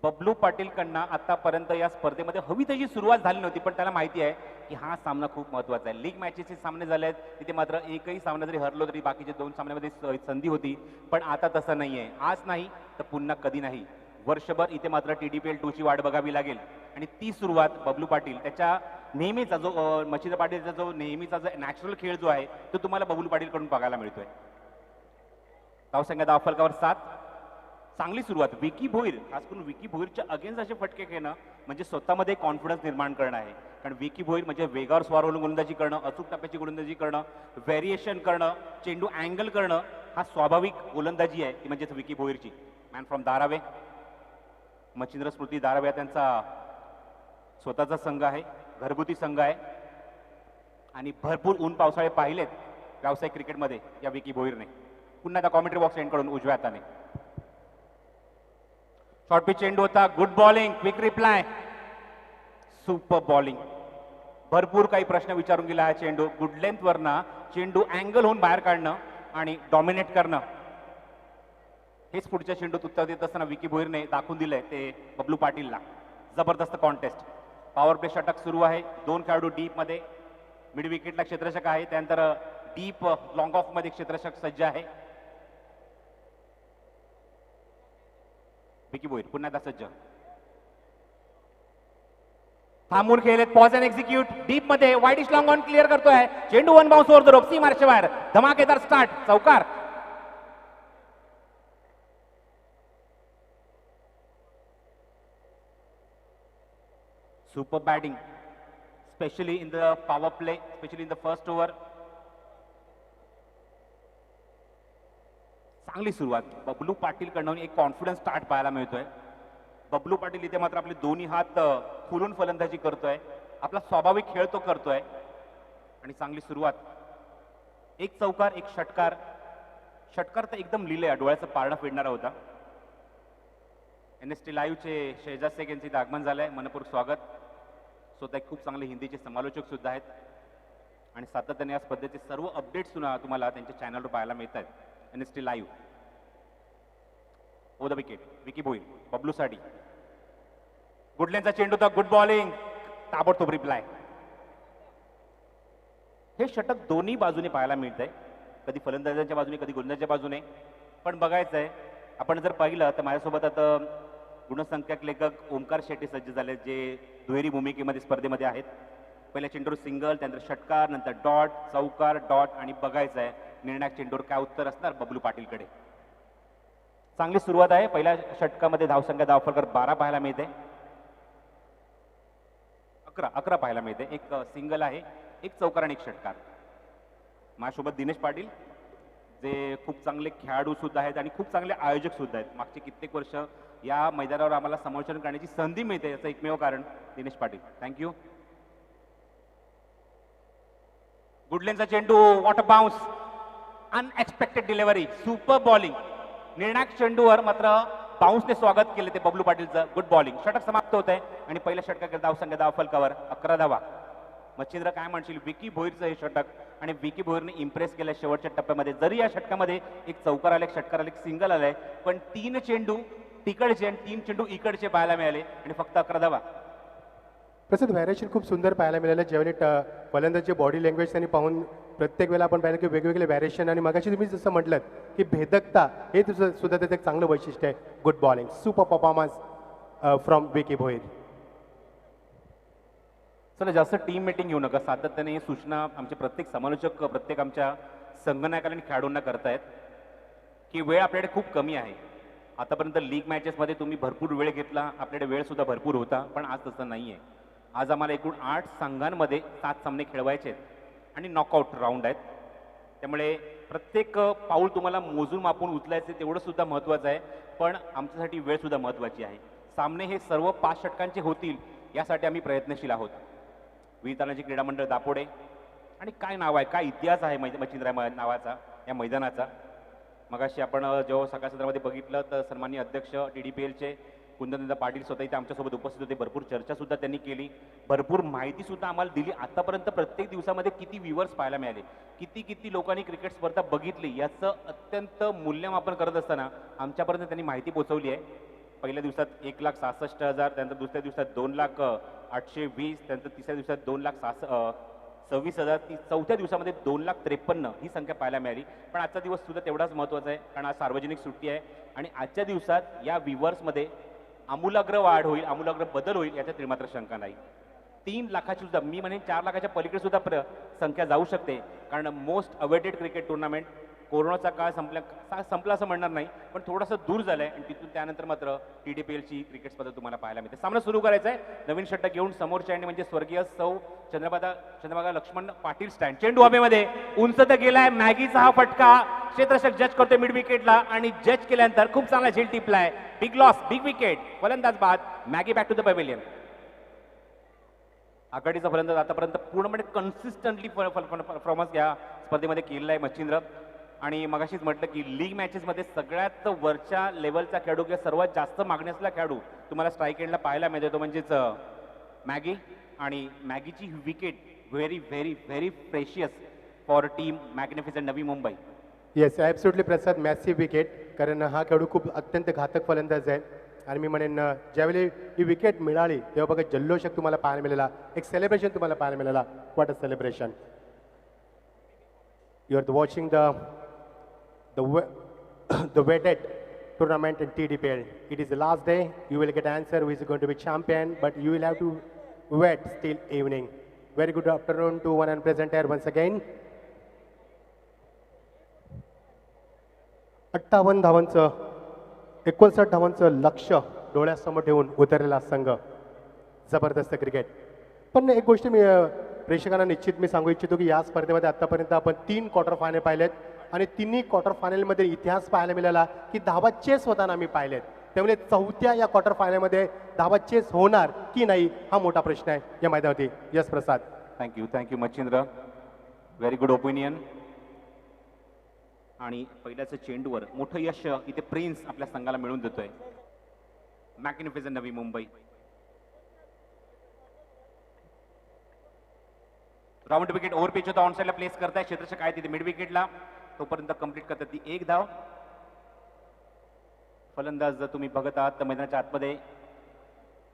बबलू पाटील कडनं आतापर्यंत या स्पर्धेमध्ये हवी तशी सुरुवात झाली नव्हती, पण त्याला माहिती आहे की हा सामना खूप महत्वाचा आहे. लीग मॅचेसचे सामने झाले आहेत, तिथे मात्र एकही सामना जरी हरलो तरी बाकीचे 2 सामन्यामध्ये संधी होती, पण आता तसं नाहीये. आज नाही तर पुन्हा कधी नाही. वर्षभर इथे मात्र TDPL 2 ची वाट बघावी लागेल आणि ती सुरुवात बबलू पाटील त्याच्या नेहमीचा जो मच्छिंद्र पाटीलचा जो नेहमीचा जो नॅचरल खेळ जो आहे तो तुम्हाला बबलू पाटील कडून बघायला मिळतोय. धावसंख्या धाव फलकावर 7. चांगली सुरुवात. विकी भोईर, खास करून विकी भोईरच्या अगेन्स्ट असे फटके घेणं म्हणजे स्वतःमध्ये कॉन्फिडन्स निर्माण करणं आहे. कारण विकी भोईर म्हणजे वेगावर स्वार होऊन गोलंदाजी करणं, अचूक टप्प्याची गोलंदाजी करणं, व्हेरिएशन करणं, चेंडू अँगल करणं, हा स्वाभाविक गोलंदाजी आहे ती म्हणजेच विकी भोईरची. मॅन फ्रॉम धारावे, मच्छिंद्र स्मृती धारावे त्यांचा स्वतःचा संघ आहे, घरगुती संघ आहे आणि भरपूर ऊन पावसाळे पाहिलेत व्यावसायिक क्रिकेटमध्ये या विकी भोईरने. पुन्हा त्या कॉमेंट्री बॉक्स एंड कडून उजव्या हाताने शॉर्ट पिच चेंडू होता. Good bowling, quick reply, super bowling. भरपूर काही प्रश्न विचारून गेला हा चेंडू. गुड लेंथ वरना चेंडू अँगल होऊन बाहेर काढणं आणि डॉमिनेट करणं. हेच पुढच्या चेंडूत उत्तर देत असताना विकी भोईरने दाखवून दिलंय ते बबलू पाटीलला. जबरदस्त कॉन्टेस्ट. पॉवर प्ले षटक सुरू आहे. 2 खेळाडू डीप मध्ये, मिड विकेटला क्षेत्ररक्षक आहे, त्यानंतर डीप लॉंग ऑफ मध्ये क्षेत्ररक्षक सज्ज आहे. विकी भोईर पुन्हा एकदा सज्ज. थांबून खेळलेत. Pause and execute. डीप मध्ये वाईडिश लॉंग ऑन क्लिअर करतोय. चेंडू 1 बाउन्स ओव्हर द रोप. सी मार्कच्या बाहेर. धमाकेदार स्टार्ट. चौकार. Super batting, especially in the power play, especially in the first over. चांगली सुरुवात बबलू पाटील कडून एक कॉन्फिडन्स स्टार्ट पाहायला मिळतोय. बबलू पाटील इथे मात्र आपले दोन्ही हात खुलून फलंदाजी करतोय. आपला स्वाभाविक खेळ तो करतोय आणि चांगली सुरुवात. एक चौकार, एक षटकार. षटकार तर एकदम लिहिलंय, डोळ्याचं पारणं फेडणारा होता. NST लाईव्हचे शहजाद शेख यांचे आगमन झालंय. मनपूर्वक स्वागत. स्वतः खूप चांगले हिंदीचे समालोचक सुद्धा आहेत आणि सातत्याने या स्पर्धेचे सर्व अपडेट्स तुम्हाला त्यांच्या चॅनलवर पाहायला मिळत आहेत. NST live. Over the wicket. Vicky Bhoir बबलूसाठी. गुडलेनचा चेंडू होता. Good bowling. ताबडतोब रिप्लाय. हे षटक दोन्ही बाजूने पाहायला मिळतंय. कधी फलंदाजांच्या बाजूने, कधी गोलंदाजांच्या बाजूने. पण बघायचं आहे, आपण जर पाहिलं तर माझ्यासोबत आता गुणसंख्यक लेखक ओमकार शेट्टी सज्ज झाले, जे दुहेरी भूमिकेमध्ये स्पर्धेमध्ये आहेत. पहिल्या चेंडूवर सिंगल, त्यानंतर षटकार, नंतर डॉट, चौकार, डॉट आणि बघायचं आहे निर्णायक चेंडूवर काय उत्तर असणार बबलू पाटीलकडे. चांगली सुरुवात आहे. पहिल्या षटकामध्ये धावसंख्या धावफलकर 12 पाहायला मिळते. 11 पाहायला मिळते. एक सिंगल आहे, एक चौकार आणि एक षटकार. माझ्यासोबत दिनेश पाटील, जे खूप चांगले खेळाडू सुद्धा आहेत आणि खूप चांगले आयोजक सुद्धा आहेत. मागचे कित्येक वर्ष या मैदानावर आम्हाला समालोचन करण्याची संधी मिळते, याचं एकमेव कारण दिनेश पाटील. थँक्यू. गुडलेनचा चेंडू, water bounce, unexpected delivery, super bowling. निर्णायक चेंडूवर मात्र बाउन्सने स्वागत केले ते बबलू पाटीलचं. Good bowling. षटक समाप्त होत आहे आणि पहिल्या षटकाकडे धावसंख्या धावफलकावर 11 धावा. मच्छिंद्र काय म्हणशील विकी भोईरचं हे षटक आणि विकी भोईरने इम्प्रेस केलं शेवटच्या टप्प्यामध्ये. जरी या षटकामध्ये एक चौकार आले, एक षटकार आले, एक सिंगल आलंय, पण 3 चेंडू तिकडचे आणि 3 चेंडू इकडचे पाहायला मिळाले आणि फक्त 11 धावा. प्रसिद्ध व्हॅरिएशन खूप सुंदर पाहायला मिळालं. ज्यावेळी फलंदाजी बॉडी लँग्वेज त्यांनी पाहून प्रत्येक वेळेला आपण पाहिलं की वेगवेगळे व्हॅरिएशन आणि मगाशी तुम्ही जसं म्हटलं की भेदकता हे तुझं सुद्धा त्याचं एक चांगलं वैशिष्ट्य आहे. Good bowling, super performance from Vicky Bhoir. चला जास्त टीम मीटिंग घेऊ नका. सातत्याने ही सूचना आमचे प्रत्येक समालोचक, प्रत्येक आमच्या संगणकाला आणि खेळाडूंना करतायत की वेळ आपल्याकडे खूप कमी आहे. आतापर्यंत लीग मॅचेसमध्ये तुम्ही भरपूर वेळ घेतला, आपल्याकडे वेळ सुद्धा भरपूर होता, पण आज तसं नाही आहे. आज आम्हाला एकूण 8 संघांमध्ये 7 सामने खेळवायचे आहेत आणि नॉकआउट राऊंड आहेत. त्यामुळे प्रत्येक पाऊल तुम्हाला मोजून मापून उचलायचे तेवढं सुद्धा महत्त्वाचं आहे, पण आमच्यासाठी वेळ सुद्धा महत्त्वाची आहे. सामने हे सर्व 5 षटकांचे होतील यासाठी आम्ही प्रयत्नशील आहोत. वीर तानाजी क्रीडा मंडळ दापोडे. आणि काय नाव आहे, काय इतिहास आहे मच्छिंद्र नावाचा या मैदानाचा. मगाशी आपण जेव्हा सकाळ सत्रामध्ये बघितलं तर सन्माननीय अध्यक्ष TDPLचे कुंदनदा पाटील स्वतः इथे आमच्यासोबत उपस्थित होते. भरपूर चर्चा सुद्धा त्यांनी केली, भरपूर माहिती सुद्धा आम्हाला दिली. आतापर्यंत प्रत्येक दिवसामध्ये किती व्ह्यूअर्स पाहायला मिळाले, किती लोकांनी क्रिकेट स्पर्धा बघितली, याचं अत्यंत मूल्यमापन करत असताना आमच्यापर्यंत त्यांनी माहिती पोहोचवली आहे. पहिल्या दिवसात 1,66,000, त्यानंतर दुसऱ्या दिवसात 2,08,20, त्यानंतर तिसऱ्या दिवसात 2,26,000, चौथ्या दिवसामध्ये 2,53,000 ही संख्या पाहायला मिळाली. पण आजचा दिवस सुद्धा तेवढाच महत्त्वाचा आहे, कारण आज सार्वजनिक सुट्टी आहे आणि आजच्या दिवसात या व्ह्यूअर्समध्ये आमूलाग्र वाढ होईल, आमूलाग्र बदल होईल याच्यात मात्र शंका नाही. 3 लाखाची सुद्धा, मी म्हणेन 4 लाखाच्या पलीकडे सुद्धा संख्या जाऊ शकते, कारण मोस्ट अवेटेड क्रिकेट टुर्नामेंट कोरोनाचा काळ संपला असं म्हणणार नाही, पण थोडंसं दूर झालंय आणि तिथून त्यानंतर मात्र TDPLची क्रिकेट स्पर्धा तुम्हाला पाहायला मिळते. सामना सुरू करायचा आहे. नवीन षटक घेऊन समोरच्या आणि म्हणजे स्वर्गीय सौ चंद्रबागा लक्ष्मण पाटील स्टँड. चेंडू हवेमध्ये उंच तर गेलाय. मॅगीचा हा फटका क्षेत्ररक्षक जज करतोय मिड विकेटला आणि जज केल्यानंतर खूप चांगला झेल टिपलाय. Big loss, big wicket. फलंदाज बाद. Maggie back to the pavilion. आघाडीचा फलंदाज आतापर्यंत पूर्णपणे कन्सिस्टंटली परफॉर्मन्स या स्पर्धेमध्ये केलेला आहे मच्छिंद्र. आणि मगाशीच म्हटलं की लीग मॅचेसमध्ये सगळ्यात वरच्या लेवलचा खेळाडू किंवा सर्वात जास्त मागणी असलेला खेळाडू तुम्हाला स्ट्राईक एंडला पाहायला मिळतो, तो म्हणजेच मॅगी. आणि मॅगीची wicket very very very precious for team magnificent Navi Mumbai. Yes, absolutely Prasad, massive wicket. कारण हा खेळाडू खूप अत्यंत घातक फलंदाज आहे आणि मी म्हणेन ज्यावेळी ही विकेट मिळाली तेव्हा बघा जल्लोष एक तुम्हाला पाहायला मिळाला, एक सेलिब्रेशन तुम्हाला पाहायला मिळाला. What a celebration. You are watching the weighted tournament in TDPL. It is the last day. You will get answer who is going to be champion, but you will have to wait till evening. Very good afternoon to one and present here once again. 58 धावांचं 59 धावांचं लक्ष डोळ्यासमोर ठेवून उतरलेला संघ. जबरदस्त cricket. पण एक गोष्ट मी प्रेक्षकांना निश्चित मी सांगू इच्छितो की या स्पर्धेमध्ये आतापर्यंत आपण 3 क्वार्टर फायनल पाहिलेत आणि तिन्ही क्वार्टर फायनलमध्ये इतिहास पाहायला मिळाला की धावा चेस होताना आम्ही पाहिलेत. त्यामुळे चौथ्या या क्वार्टर फायनलमध्ये धावा चेस होणार की नाही हा मोठा प्रश्न आहे या मैदानावरती. Yes Prasad. Thank you Machhindra. Very good opinion. आणि पहिल्याचं चेंडूवर मोठं यश इथे प्रिन्स आपल्या संघाला मिळवून देतोय. Magnificent Navi Mumbai. Round wicket over pitch होता, ऑन साईडला प्लेस करताय क्षेत्ररक्षक आहे तिथे मिड विकेटला, तोपर्यंत कंप्लीट करतात ती 1 धाव. फलंदाज जर तुम्ही बघत आहात तर मैदानाच्या आतमध्ये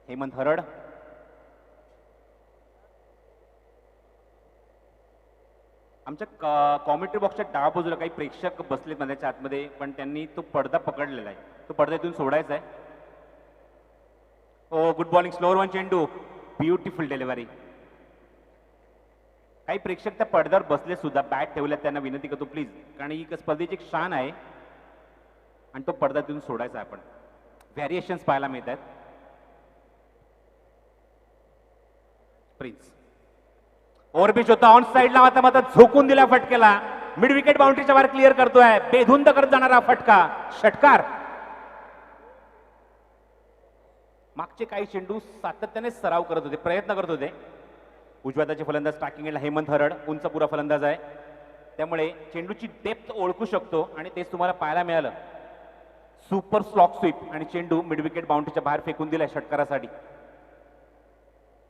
हेमंत हरड. आमच्या कॉमेंट्री बॉक्सच्या डाव्या बाजूला काही प्रेक्षक बसलेत मैदानाच्या आतमध्ये, पण त्यांनी तो पडदा पकडलेला आहे, तो पडदा इथून सोडायचा आहे. ओ गुड बॉलिंग, स्लोअर वन चेंडू, ब्युटिफुल डिलिव्हरी. काही प्रेक्षक त्या पडद्यावर बसले सुद्धा, बॅट ठेवल्यात, त्यांना विनंती करतो प्लीज, कारण ही स्पर्धेची एक शान आहे आणि तो पडदा तिथून सोडायचा आहे. आपण व्हॅरिएशन्स पाहायला मिळत आहेत. प्रिन्स ओव्हर पिच होता, ऑन साईडला आता मात्र झोकून दिला फटकेला, मिड विकेट बाउंड्रीच्या बाहेर क्लिअर करतोय, बेधुंद करत जाणारा फटका, षटकार. मागचे काही चेंडू सातत्याने सराव करत होते, प्रयत्न करत होते. उजव्या हाताचे फलंदाज स्टार्टिंगला हेमंत हरड, उंच पुरा फलंदाज आहे, त्यामुळे चेंडूची डेप्थ ओळखू शकतो आणि तेच तुम्हाला पाहायला मिळालं. सुपर स्लॉक स्वीप आणि चेंडू मिड विकेट बाउंड्रीच्या बाहेर फेकून दिलाय षटकारासाठी.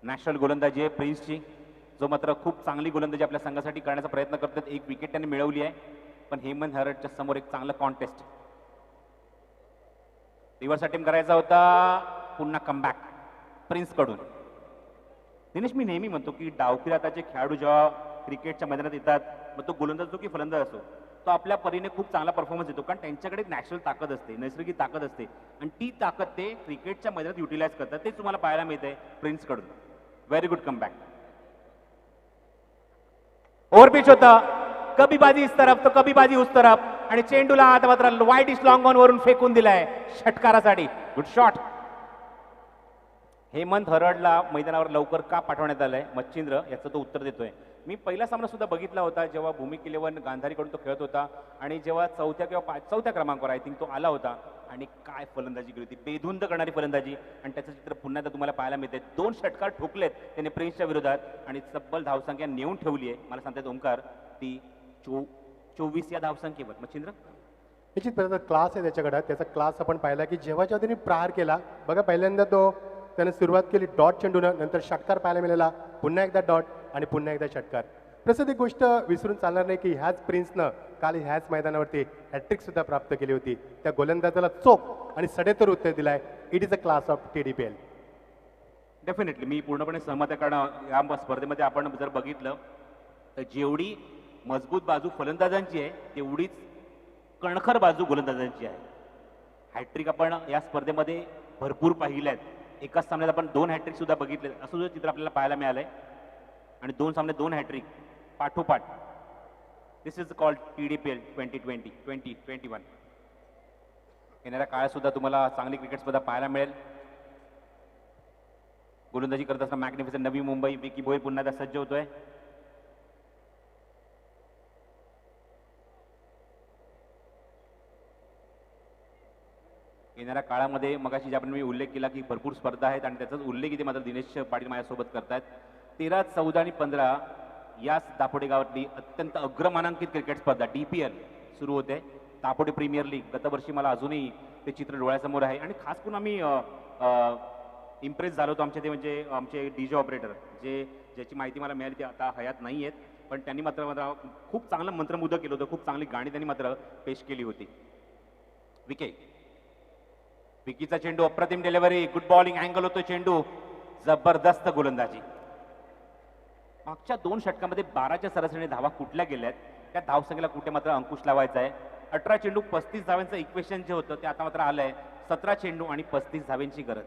नॅशनल गोलंदाजी आहे प्रिन्सची, जो मात्र खूप चांगली गोलंदाजी आपल्या संघासाठी करण्याचा प्रयत्न करतात. 1 विकेट त्यांनी मिळवली आहे, पण हेमंत हरडच्या समोर एक चांगलं कॉन्टेस्ट. रिव्हर्स अटेम्प्ट करायचा होता, पुन्हा कमबॅक प्रिन्स कडून. दिनेश, मी नेहमी म्हणतो की डावखिरी हाताचे खेळाडू जेव्हा क्रिकेटच्या मैदानात येतात, मग तो गोलंदाज असो की फलंदाज असो, तो आपल्या परीने खूप चांगला परफॉर्मन्स देतो, कारण त्यांच्याकडे नॅचरल ताकद असते, नैसर्गिक ताकद असते, आणि ती ताकद ते क्रिकेटच्या मैदानात युटिलाइज करतात. ते तुम्हाला पाहायला मिळतंय प्रिन्स कडून. Very good comeback. Over pitch होता, कभी बाजी इस तरफ तो कभी बाजी उस तरफ, आणि चेंडूला आता मात्र वाईट इस लॉंग ऑन वरून फेकून दिलाय षटकारासाठी. Good shot. हेमंत हरडला मैदानावर लवकर का पाठवण्यात आलंय मच्छिंद्र, याचं तो उत्तर देतोय. मी पहिला सामना सुद्धा बघितला होता, जेव्हा भूमी 11 गांधारीकडून तो खेळत होता, आणि जेव्हा चौथ्या क्रमांकावर आय थिंक तो आला होता, आणि काय फलंदाजी केली होती, बेधुंद करणारी फलंदाजी. आणि त्याचं चित्र पुन्हा एकदा तुम्हाला पाहायला मिळते. 2 षटकार ठोकलेत त्याने प्रिन्सच्या विरोधात, आणि तब्बल धावसंख्या नेऊन ठेवली आहे, मला सांगतात ओंकार, ती 24 या धावसंख्येवर. मच्छिंद्र, निश्चित प्रकारचा क्लास आहे त्याच्याकडे. त्याचा क्लास आपण पाहिला की जेव्हा त्यांनी प्रहार केला बघा, पहिल्यांदा त्याने सुरुवात केली डॉट चेंडूनं, नंतर षटकार पाहायला मिळाला, पुन्हा एकदा डॉट आणि पुन्हा एकदा षटकार. प्रसिद्ध एक गोष्ट विसरून चालणार नाही की ह्याच प्रिन्सनं काल ह्याच मैदानावरती हॅट्रिक सुद्धा प्राप्त केली होती. त्या गोलंदाजाला चोख आणि सडेतोड उत्तर दिलाय. It is a class of TDPL. Definitely मी पूर्णपणे सहमत आहे, कारण या स्पर्धेमध्ये आपण जर बघितलं तर जेवढी मजबूत बाजू फलंदाजांची आहे, तेवढीच कणखर बाजू गोलंदाजांची आहे. हॅट्रिक आपण या स्पर्धेमध्ये भरपूर पाहिल्या आहेत. एकाच सामन्यात आपण 2 हॅट्रिक सुद्धा बघितले, असं सुद्धा चित्र आपल्याला पाहायला मिळालंय. आणि 2 सामने 2 हॅट्रिक पाठोपाठ. दिस इज कॉल्ड TDPL 2020-2021. येणाऱ्या काळात सुद्धा तुम्हाला चांगली क्रिकेट स्पर्धा पाहायला मिळेल. गोलंदाजी करत असताना मॅग्निफिसंट नवी मुंबई, विकी भोईर पुन्हा एकदा सज्ज होतोय. येणाऱ्या काळामध्ये मगाशी आपण मी उल्लेख केला की भरपूर स्पर्धा आहेत, आणि त्याचाच उल्लेख इथे मात्र दिनेश पाटील माझ्यासोबत करतायत. 13, 14 आणि 15 याच दापोडे गावातली अत्यंत अग्रमानांकित क्रिकेट स्पर्धा DPL सुरू होते. Dapode premier league. गतवर्षी मला अजूनही ते चित्र डोळ्यासमोर आहे, आणि खास करून आम्ही इम्प्रेस झालो होतो. आमचे ते म्हणजे आमचे DJ ऑपरेटर, ज्याची माहिती मला मिळाली ती आता हयात नाही आहेत, पण त्यांनी मात्र खूप चांगलं मंत्रमुग्ध केलं होतं. खूप चांगली गाणी त्यांनी मात्र पेश केली होती. विकीचा चेंडू, अप्रतिम डिलिव्हरी, गुड बॉलिंग अँगल होतो चेंडू, जबरदस्त गोलंदाजी. मागच्या 2 षटकामध्ये 12च्या सरासरीने धावा कुठल्या गेल्यात, त्या धावसंख्येला कुठे मात्र अंकुश लावायचा आहे. 18 चेंडू 35 धावांचं इक्वेशन जे होतं ते आता मात्र आलंय. 17 चेंडू आणि 35 धावांची गरज.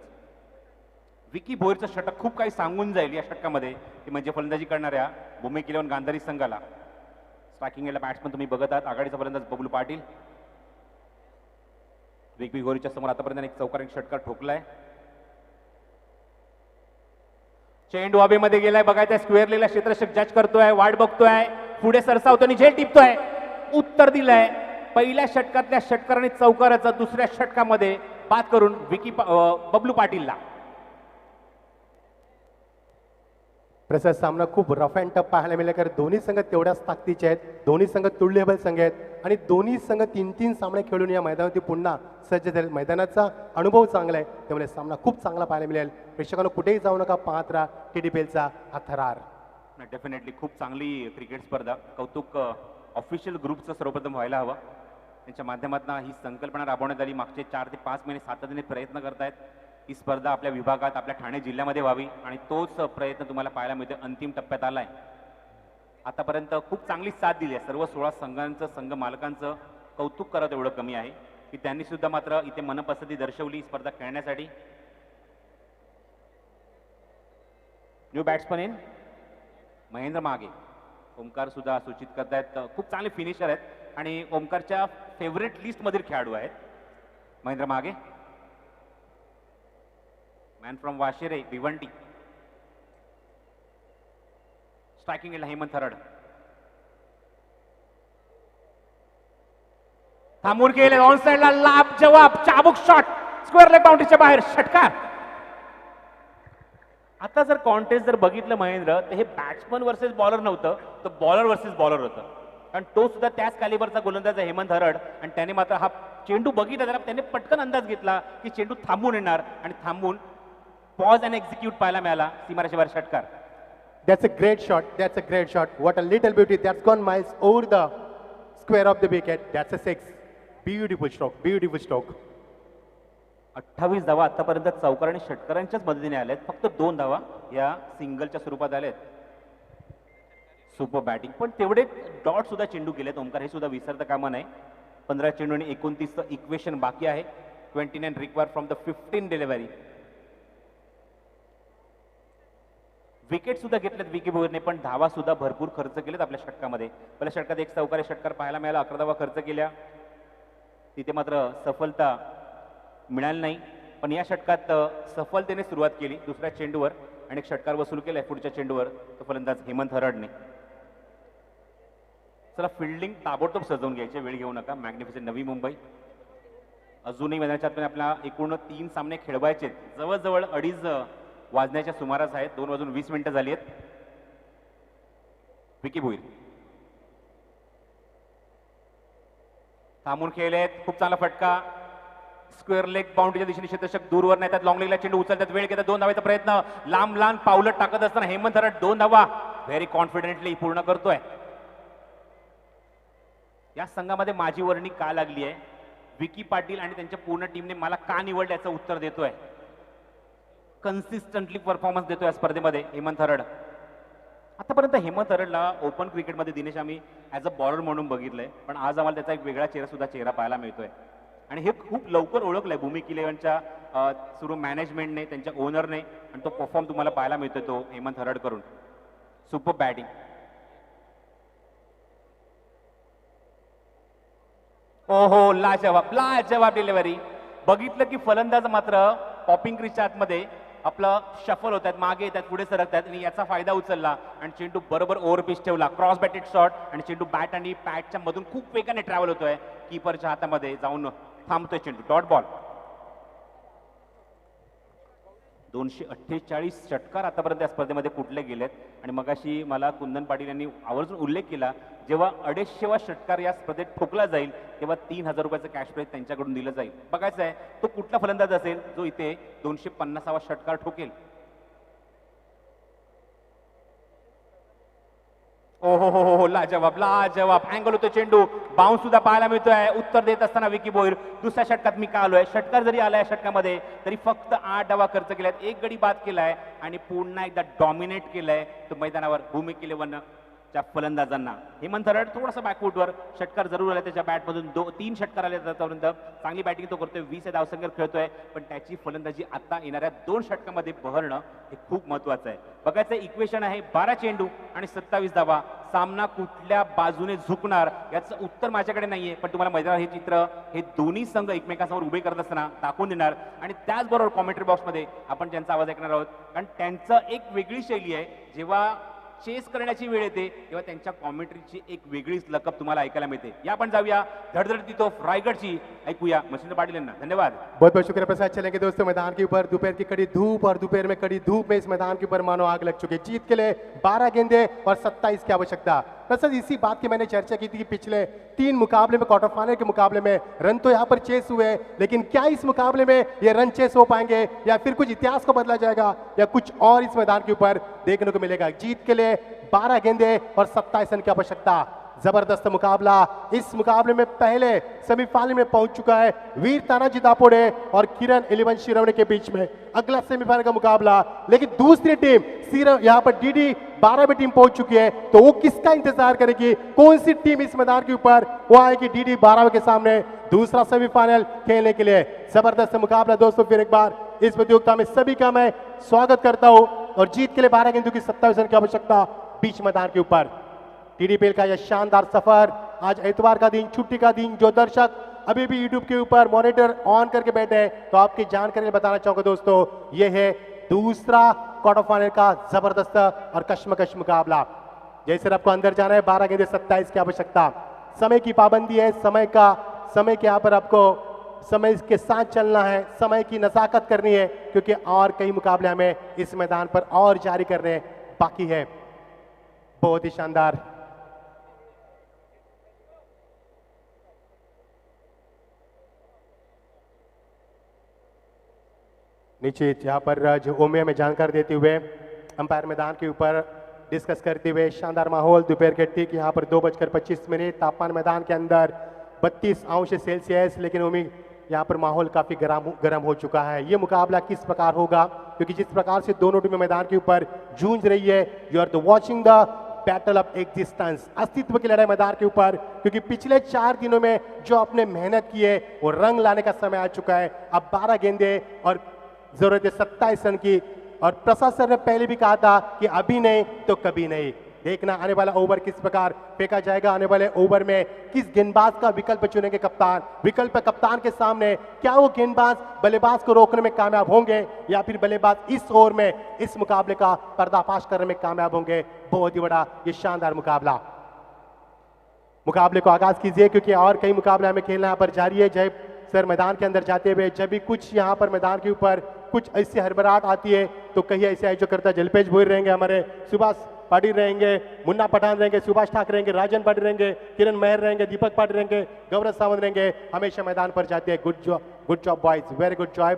विकी भोईरचं षटक खूप काही सांगून जाईल या षटकामध्ये, ते म्हणजे फलंदाजी करणाऱ्या भूमी किलेवन गांधारी संघाला. स्ट्रायकिंग एला बॅट्समन तुम्ही बघत आहात, आघाडीचा फलंदाज बबलू पाटील. विकी भोईरच्या समोर आतापर्यंत एक चौकार षटकार ठोकलाय. चेंडू हवेमध्ये गेलाय, बघायचा स्क्वेअर लेगला क्षेत्ररक्षक जज करतोय, वाट बघतोय, पुढे सरसावतो आणि झेल टिपतोय. उत्तर दिलंय. पहिल्या षटकातल्या षटकाराने चौकाराचा दुसऱ्या षटकामध्ये बाद करून बबलू पाटीलला. प्रसाद, सामना खूप रफ अँड टफ पाहायला मिळाला, कारण दोन्ही संघ तेवढ्याच ताकदीचे आहेत, दोन्ही संघ तुल्यबल संघ आहेत आणि दोन्ही संघ 3-3 सामने खेळून या मैदानावरती पुन्हा सज्ज झाले. मैदानाचा अनुभव चांगला आहे, त्यामुळे सामना खूप चांगला पाहायला मिळेल. प्रेक्षकांना कुठेही जाऊ नका, पाहत राहा TDPLचा हा थरार. डेफिनेटली खूप चांगली क्रिकेट स्पर्धा. कौतुक ऑफिशियल ग्रुपचं सर्वप्रथम व्हायला हवं. त्यांच्या माध्यमातून ही संकल्पना राबवण्यात आली. मागचे 4 ते 5 महिने सातत्याने प्रयत्न करतायत ही स्पर्धा आपल्या विभागात, आपल्या ठाणे जिल्ह्यामध्ये व्हावी आणि तोच प्रयत्न तुम्हाला पाहायला मिळतो. अंतिम टप्प्यात आलाय. आतापर्यंत खूप चांगली साथ दिली आहे. सर्व 16 संघांचं, संघ मालकांचं कौतुक करत एवढं कमी आहे की त्यांनी सुद्धा मात्र इथे मनपसंती दर्शवली ही स्पर्धा खेळण्यासाठी. न्यू बॅट्समन इन महेंद्र मागे. ओमकार सुद्धा सूचित करतायत. खूप चांगले फिनिशर आहेत आणि ओमकारच्या फेवरेट लिस्ट मधील खेळाडू आहेत महेंद्र मागे. Man from Washire, Bhiwandi. Striking एला हेमंत थरड. थांबून केले ऑन साइडला लाभ जवाब, चाबूक शॉट, स्क्वेअर लेग बाउंड्रीच्या बाहेर, षटकार. आता जर कॉन्टेस्ट जर बघितलं महेंद्र, तर हे बॅट्समन वर्सेस बॉलर नव्हतं, तर बॉलर वर्सेस बॉलर होतं. कारण तो सुद्धा त्याच कॅलिबरचा गोलंदाज आहे हेमंत हरड आणि त्याने मात्र हा चेंडू बघितला त्याला, त्याने पटकन अंदाज घेतला की चेंडू थांबून येणार आणि थांबून पॉज अँड एक्झिक्यूट पाहायला मिळाला. सीमारेषेच्या बाहेर षटकार. That's a great shot. That's a great shot. What a little beauty. That's gone miles over the square of the wicket. That's a 6. Beautiful stroke. Beautiful stroke. 28 धावा आतापर्यंत चौकार आणि षटकारांच्याच मदतीने आल्यात. फक्त 2 धावा या सिंगलच्या स्वरूपात आल्यात. सुपर बॅटिंग, पण तेवढे डॉट सुद्धा चेंडू गेलेत. ओमकार हे सुद्धा विसरता कामा नाही. 15 चेंडू आणि 29चं इक्वेशन बाकी आहे. 29 require from the 15 delivery. Wicket सुद्धा घेतलेत विकी भोईरने, पण धावा सुद्धा भरपूर खर्च केलेत आपल्या षटकामध्ये. पहिल्या षटकात एक चौकारी षटकार पाहायला मिळाला, 11 धावा खर्च केल्या. तिथे मात्र सफलता मिळाली नाही. पण या षटकात सफलतेने सुरुवात केली दुसऱ्या चेंडूवर आणि एक षटकार वसूल केलाय पुढच्या चेंडूवर तो फलंदाज हेमंत हरडने. चला, फिल्डिंग ताबडतोब सजवून घ्यायचे, वेळ घेऊ नका. मॅग्निफिसंट नवी मुंबई. अजूनही मैदानाच्या आतमध्ये आपल्याला एकूण 3 सामने खेळवायचे. जवळजवळ 2:30 वाजण्याच्या सुमारास आहेत. 2 वाजून 20 मिनिटं झाली आहेत. विकी भोईर थांबून खेळलेत. खूप चांगला फटका. स्क्वेअर लेग बाउंड्रीच्या दिशेने क्षेत्ररक्षक दूरवर नाही येतात. लॉंग लेगला चेंडू उचलतात, वेळ घेतात. 2 धावाचा प्रयत्न. लांब लांब पावलं टाकत असताना हेमंत हरड 2 धावा व्हेरी कॉन्फिडेंटली पूर्ण करतोय. या संघामध्ये माझी वर्णी का लागली आहे, विकी पाटील आणि त्यांच्या पूर्ण टीमने मला का निवडलं याचं उत्तर देतोय. कन्सिस्टंटली परफॉर्मन्स देतोय या स्पर्धेमध्ये हेमंत हरड. आतापर्यंत हेमंत हरडला ओपन क्रिकेटमध्ये दिनेश आम्ही ॲज अ बॉलर म्हणून बघितलंय, पण आज आम्हाला त्याचा एक वेगळा चेहरा पाहायला मिळतोय आणि हे खूप लवकर ओळखलंय भूमी इलेव्हनच्या सुरू मॅनेजमेंटने, त्यांच्या ओनरने, आणि तो परफॉर्म तुम्हाला पाहायला मिळतोय तो हेमंत हरड करून. Super batting. ओहो, लाजवाब डिलिव्हरी. बघितलं की फलंदाज मात्र पॉपिंग क्रीजच्या आतमध्ये आपलं शफल होतात, मागे येतात, पुढे सरकतात आणि याचा फायदा उचलला आणि चेंडू बरोबर ओव्हर पिच ठेवला. क्रॉस बॅटेड शॉट आणि चेंडू बॅट आणि पॅडच्या मधून खूप वेगाने ट्रॅव्हल होतोय. कीपरच्या हातामध्ये जाऊन थांबतोय चेंडू. Dot ball. 248 षटकार आतापर्यंत या स्पर्धेमध्ये कुठले गेलेत आणि मगाशी मला कुंदन पाटील यांनी आवर्जून उल्लेख केला, जेव्हा 250वा षटकार या स्पर्धेत ठोकला जाईल तेव्हा 3000 रुपयाचं कॅश प्राइज त्यांच्याकडून दिलं जाईल. बघायचं आहे तो कुठला फलंदाज असेल जो इथे 250वा षटकार ठोकेल. हो लाजवाब लाजवाब अँगल होतो चेंडू बाउन्स सुद्धा पाहायला मिळतोय. उत्तर देत असताना विकी भोईर दुसऱ्या षटकात मी का आलोय. षटकार जरी आलाय षटकामध्ये तरी फक्त 8 डावा खर्च केल्यात, 1 गडी बाद केलाय आणि पुन्हा एकदा डॉमिनेट केलंय तो मैदानावर भूमिक 11 च्या फलंदाजांना. हेमंत थरड थोडासा बॅकफुटवर षटकार जरूर आले त्याच्या बॅटमधून 3 षटकार आले आतापर्यंत. चांगली बॅटिंग तो करतोय, 20 धावसंख्येवर खेळतोय, पण त्याची फलंदाजी आता येणाऱ्या 2 षटकामध्ये बहरणं हे खूप महत्वाचं आहे. बघायचं इक्वेशन आहे 12 चेंडू आणि 27 धावा. सामना कुठल्या बाजूने झुकणार याचं उत्तर माझ्याकडे नाहीये, पण तुम्हाला मैदानावर हे चित्र हे दोन्ही संघ एकमेकांसमोर उभे करत असताना दाखवून देणार. आणि त्याचबरोबर कॉमेंट्री बॉक्समध्ये आपण त्यांचा आवाज ऐकणार आहोत, कारण त्यांचं एक वेगळी शैली आहे. जेव्हा चेस करण्याची वेळ येते तेव्हा त्यांच्या कॉमेंट्रीची एक वेगळीच लकब तुम्हाला ऐकायला मिळते. या आपण जाऊया धडधडती तोफ रायगढ़ची, ऐकूया मच्छिंद्र पाटिल यांना. धन्यवाद. बहुत बहुत शुक्रिया प्रसाद. चलेंगे दोस्तों मैदान के ऊपर दोपहर की कड़ी धूप और दोपहर में कड़ी धूप में इस मैदान के ऊपर मानो आग लग चुकी है. जीत के लिए 12 गेंदे और 27 की आवश्यकता. प्रसाद इसी बात की मैंने चर्चा की थी कि पिछले 3 मुकाबले में क्वार्टर फाइनल के मुकाबले में रन तो यहाँ पर चेस हुए, लेकिन क्या इस मुकाबले में ये रन चेस हो पाएंगे या फिर कुछ इतिहास को बदला जाएगा या कुछ और इस मैदान के ऊपर देखने को मिलेगा. जीत के लिए 12 गेंदे और 27 रन की आवश्यकता. जबरदस्त मुकाबला. इस मुकाबले में पहले सेमीफाइनल में पहुंच चुका है वीर तानाजी दापोडे और किरण 11 शिरवणे के बीच में अगला सेमीफाइनल का मुकाबला. लेकिन दूसरी टीम यहाँ पर डीडी 12 में टीम पहुंच चुकी है, तो वो किसका इंतजार करेगी, कौन सी टीम इस मैदान के ऊपर वो आएगी डीडी 12 के सामने दूसरा सेमीफाइनल खेलने के लिए. जबरदस्त मुकाबला दोस्तों. फिर एक बार इस प्रतियोगिता में सभी का मैं स्वागत करता हूं और जीत के लिए 12 गेंदों की 27 रन की आवश्यकता बीच मैदान के ऊपर. टीडीपीएल का यह शानदार सफर. आज इतवार का दिन, छुट्टी का दिन. जो दर्शक अभी भी यूट्यूब के ऊपर मॉनिटर ऑन करके बैठे हैं, तो आपकी जानकारी बताना चाहूंगा दोस्तों, यह है दूसरा क्वार्टर फाइनल का जबरदस्त और कश्मकश मुकाबला. जैसे आपको अंदर जाना है, 12 गेंदे 27 की आवश्यकता. समय की पाबंदी है, समय के यहाँ पर आपको समय के साथ चलना है, समय की नजाकत करनी है, क्योंकि और कई मुकाबले हमें इस मैदान पर और जारी करने बाकी है. बहुत ही शानदार. नीचे यहाँ पर जो ओमिया में जानकारी देते हुए अंपायर मैदान के ऊपर डिस्कस करते हुए शानदार माहौल. दोपहर के ठीक यहाँ पर 2:25. तापमान मैदान के अंदर 32 अंश सेल्सियस. लेकिन ओमी यहाँ पर माहौल काफ़ी गर्म हो चुका है. ये मुकाबला किस प्रकार होगा, क्योंकि जिस प्रकार से दोनों टीमें मैदान के ऊपर जूझ रही है, you are the watching the battle of existence, अस्तित्व की लड़ाई मैदान के ऊपर. क्योंकि पिछले 4 दिनों में जो आपने मेहनत की है वो रंग लाने का समय आ चुका है. अब 12 गेंदे और जरूरत है 27 रन की. और प्रसाद सर ने पहले भी कहा था कि अभी नहीं तो कभी नहीं. देखना आने वाला ओवर किस प्रकार फेंका जाएगा, आने वाले ओवर में किस गेंदबाज का विकल्प चुनेंगे कप्तान. विकल्प कप्तान के सामने क्या वो गेंदबाज बल्लेबाज को रोकने में कामयाब होंगे या फिर बल्लेबाज इस ओवर में इस मुकाबले का पर्दाफाश करने में कामयाब होंगे. बहुत ही बड़ा ये शानदार मुकाबले को आगाज कीजिए, क्योंकि और कई मुकाबले हमें खेलना यहाँ पर जारी है. जय सर मैदान के अंदर जाते हुए जब भी कुछ यहाँ पर मैदान के ऊपर कुछ ऐसी हड़बड़ाहट आती है, तो कहीं ऐसे आयोजक करता जलपेश भोईर रहेंगे, हमारे सुभाष पाटिल रहेंगे, मुन्ना पठान रहेंगे, सुभाष ठाकरे रहेंगे, राजन पाटिल रहेंगे, किरण मेहर रहेंगे, दीपक पाटिल रहेंगे, गौरव सावंत रहेंगे, हमेशा मैदान पर जाते हैं. Good job boys, very good job.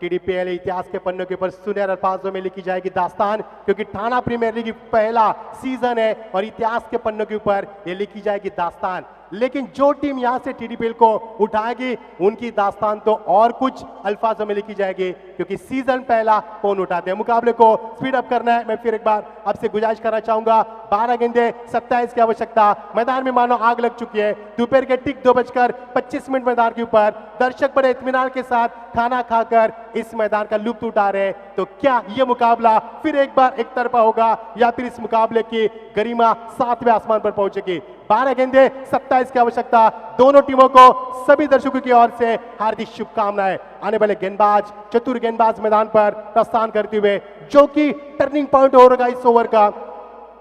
TDPL इतिहास के पन्नों के ऊपर सुनहरे अल्फाजों में लिखी जाएगी दास्तान, क्योंकि ठाणा प्रीमियर लीग पहला सीजन है और इतिहास के पन्नों के ऊपर ये लिखी जाएगी दास्तान. लेकिन जो टीम यहां से टीडीपीएल को उठाएगी उनकी दास्तान तो और कुछ अल्फाजों में लिखी जाएगी, क्योंकि सीजन पहला कौन उठाते हैं. मुकाबले को स्पीड अप करना है. मैं फिर एक बार आपसे गुजारिश करना चाहूंगा, 12 गेंदे 27 की आवश्यकता. मैदान में मानो आग लग चुकी है. दोपहर के ठीक 2:25 मैदान के ऊपर दर्शक बड़े इत्मीनान के साथ खाना खाकर इस मैदान का लुत्फ उठा रहे हैं. तो क्या यह मुकाबला फिर एक बार एक तरफा होगा या फिर इस मुकाबले की गरिमा 7वें आसमान पर पहुंचेगी. 12 गेंदे 27 की आवश्यकता. दोनों टीमों को सभी दर्शकों की ओर से हार्दिक शुभकामनाएं. आने वाले गेंदबाज, चतुर गेंदबाज मैदान पर प्रस्थान करते हुए, जो कि टर्निंग पॉइंट होगा इस ओवर का.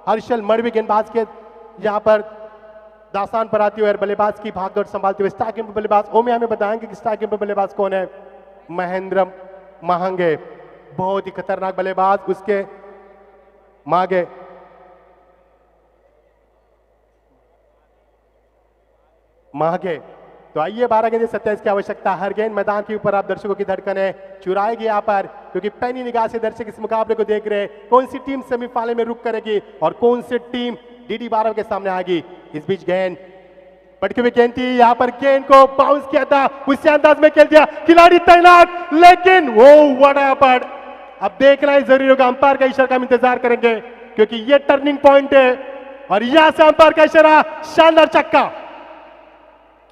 हर्षल मड़वी गेंदबाज के यहाँ पर दास्तान पर आती हुए बल्लेबाज की भागदौड़ संभालते हुए स्टार्टिंग पर बल्लेबाज ओमिया हमें बताएंगे कि स्टार्टिंग पर बल्लेबाज कौन है. महेंद्र महांगे, बहुत ही खतरनाक बल्लेबाज. उसके मांगे. तो आइए 12 गेंदे 27 की आवश्यकता. हर गेंद मैदान के ऊपर आप दर्शकों की धड़कनें चुराएगी यहाँ पर, क्योंकि पैनी निगाह से दर्शक इस मुकाबले को देख रहे हैं. कौन सी टीम सेमीफाइनल में रुक करेगी और कौन सी टीम डीडी बारव के सामने आ गई। इस बीच गेंद पटकी हुई गेंद थी, यहाँ पर गेंद को बाउंस किया था, उसी अंदाज में खेल दिया खिलाड़ी तैनात, लेकिन वो व्हाट हैपेंड, अब देखना ही जरूरी होगा। अंपायर का इशारा का हम इंतजार करेंगे क्योंकि ये टर्निंग पॉइंट है और यहां से अंपायर का इशारा, शानदार छक्का।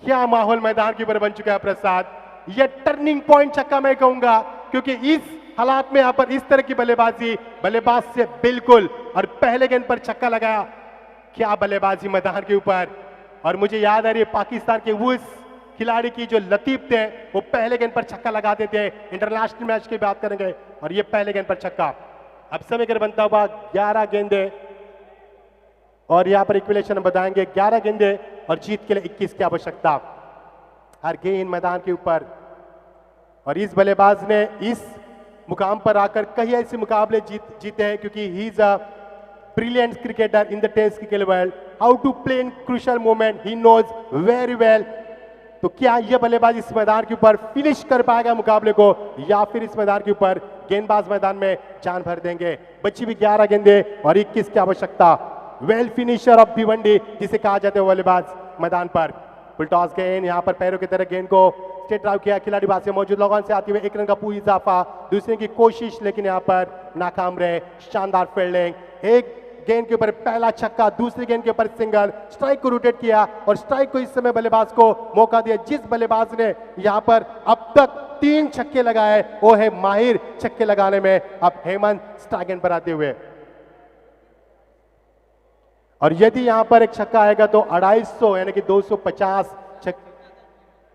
क्या माहौल मैदान के ऊपर बन चुका है प्रसाद, ये टर्निंग पॉइंट छक्का मैं कहूंगा क्योंकि इस हालात में यहां पर इस तरह की बल्लेबाजी बल्लेबाज से बिल्कुल, और पहले गेंद पर छक्का लगाया, क्या बल्लेबाजी मैदान के ऊपर। और मुझे याद आ रही है पाकिस्तान के उस खिलाड़ी की जो लतीफ थे, वो पहले गेंद पर छक्का लगाते थे, इंटरनेशनल मैच की बात करेंगे, और ये पहले गेंद पर छक्का। अब समीकरण बनता हुआ 11 गेंदे और यहां पर इक्विलेशन बताएंगे 11 गेंदे और जीत के लिए 21 की आवश्यकता। हर गेंद मैदान के ऊपर, और इस बल्लेबाज ने इस मुकाम पर आकर कई ऐसे मुकाबले जीते हैं क्योंकि he is a brilliant cricketer in the test cricket world, how to play in crucial moment he knows very well. तो क्या यह बल्लेबाज इस मैदान के ऊपर फिनिश कर पाएगा मुकाबले को, या फिर इस मैदान के ऊपर गेंदबाज मैदान में जान भर देंगे। बची भी 11 गेंदे और 21 की आवश्यकता। वेल फिनिशर ऑफ भिवंडी जिसे कहा जाता है बल्लेबाज मैदान पर। फुल टॉस गेंद, यहाँ पर पैरों की तरह गेंद को स्ट्रेट ड्राइव किया, खिलाड़ी बात से मौजूद लोगों से आती हुई 1 रन का पूरी इजाफा, दूसरे की कोशिश लेकिन यहाँ पर नाकाम रहे। शानदार फील्डिंग, एक गेंद के ऊपर पहला छक्का, दूसरी गेंद के ऊपर सिंगल, स्ट्राइक को रोटेट किया और स्ट्राइक को इस समय बल्लेबाज को मौका दिया। जिस बल्लेबाज ने यहाँ पर अब तक 3 छक्के लगाए वो है माहिर छक्के लगाने में। अब हेमंत स्ट्राइक एंड पर आते हुए, और यदि यहां पर एक छक्का आएगा तो 250 यानी कि 250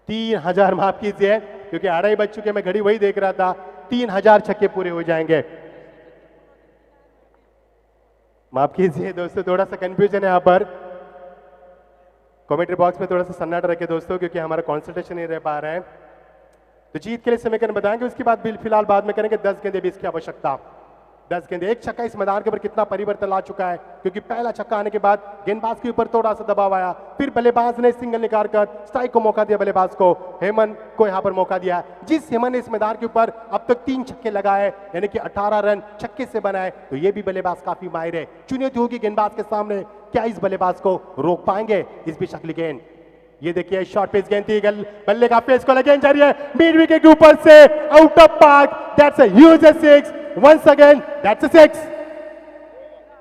3000 माफ कीजिए क्योंकि 2:30 बज चुके, मैं घड़ी वही देख रहा था, 3000 छक्के पूरे हो जाएंगे। माफ कीजिए दोस्तों, थोड़ा सा कंफ्यूजन है यहाँ पर, कमेंट्री बॉक्स में थोड़ा सा सन्नाटा रखे दोस्तों क्योंकि हमारा कॉन्सेंट्रेशन नहीं रह पा रहा है। तो जीत के लिए समीकरण बताएंगे, उसके बाद फिलहाल बाद में करेंगे 10 गेंदे 20 की आवश्यकता। 10 गेंदे, एक छक्का इस मैदान के ऊपर कितना परिवर्तन ला चुका है क्योंकि पहला छक्का आने के बाद गेंदबाज के ऊपर थोड़ा सा दबाव आया, फिर बल्लेबाज ने सिंगल निकालकर स्ट्राइक को मौका दिया, बल्लेबाज को हेमंत को यहां पर मौका दिया। जिस हेमंत ने इस मैदान के ऊपर अब तक 3 छक्के लगाए यानी कि 18 रन छक्के से बनाए, तो ये भी बल्लेबाज काफी माहिर है। चुनौती होगी गेंदबाज के सामने, क्या इस बल्लेबाज को रोक पाएंगे। इस बीच अगली गेंद, ये देखिए शॉर्ट पेस गेंद थी, बल्ले का पेस को गेंद जा रही है मिड विकेट के ऊपर से out of park, that's a huge 6, once again that's a 6।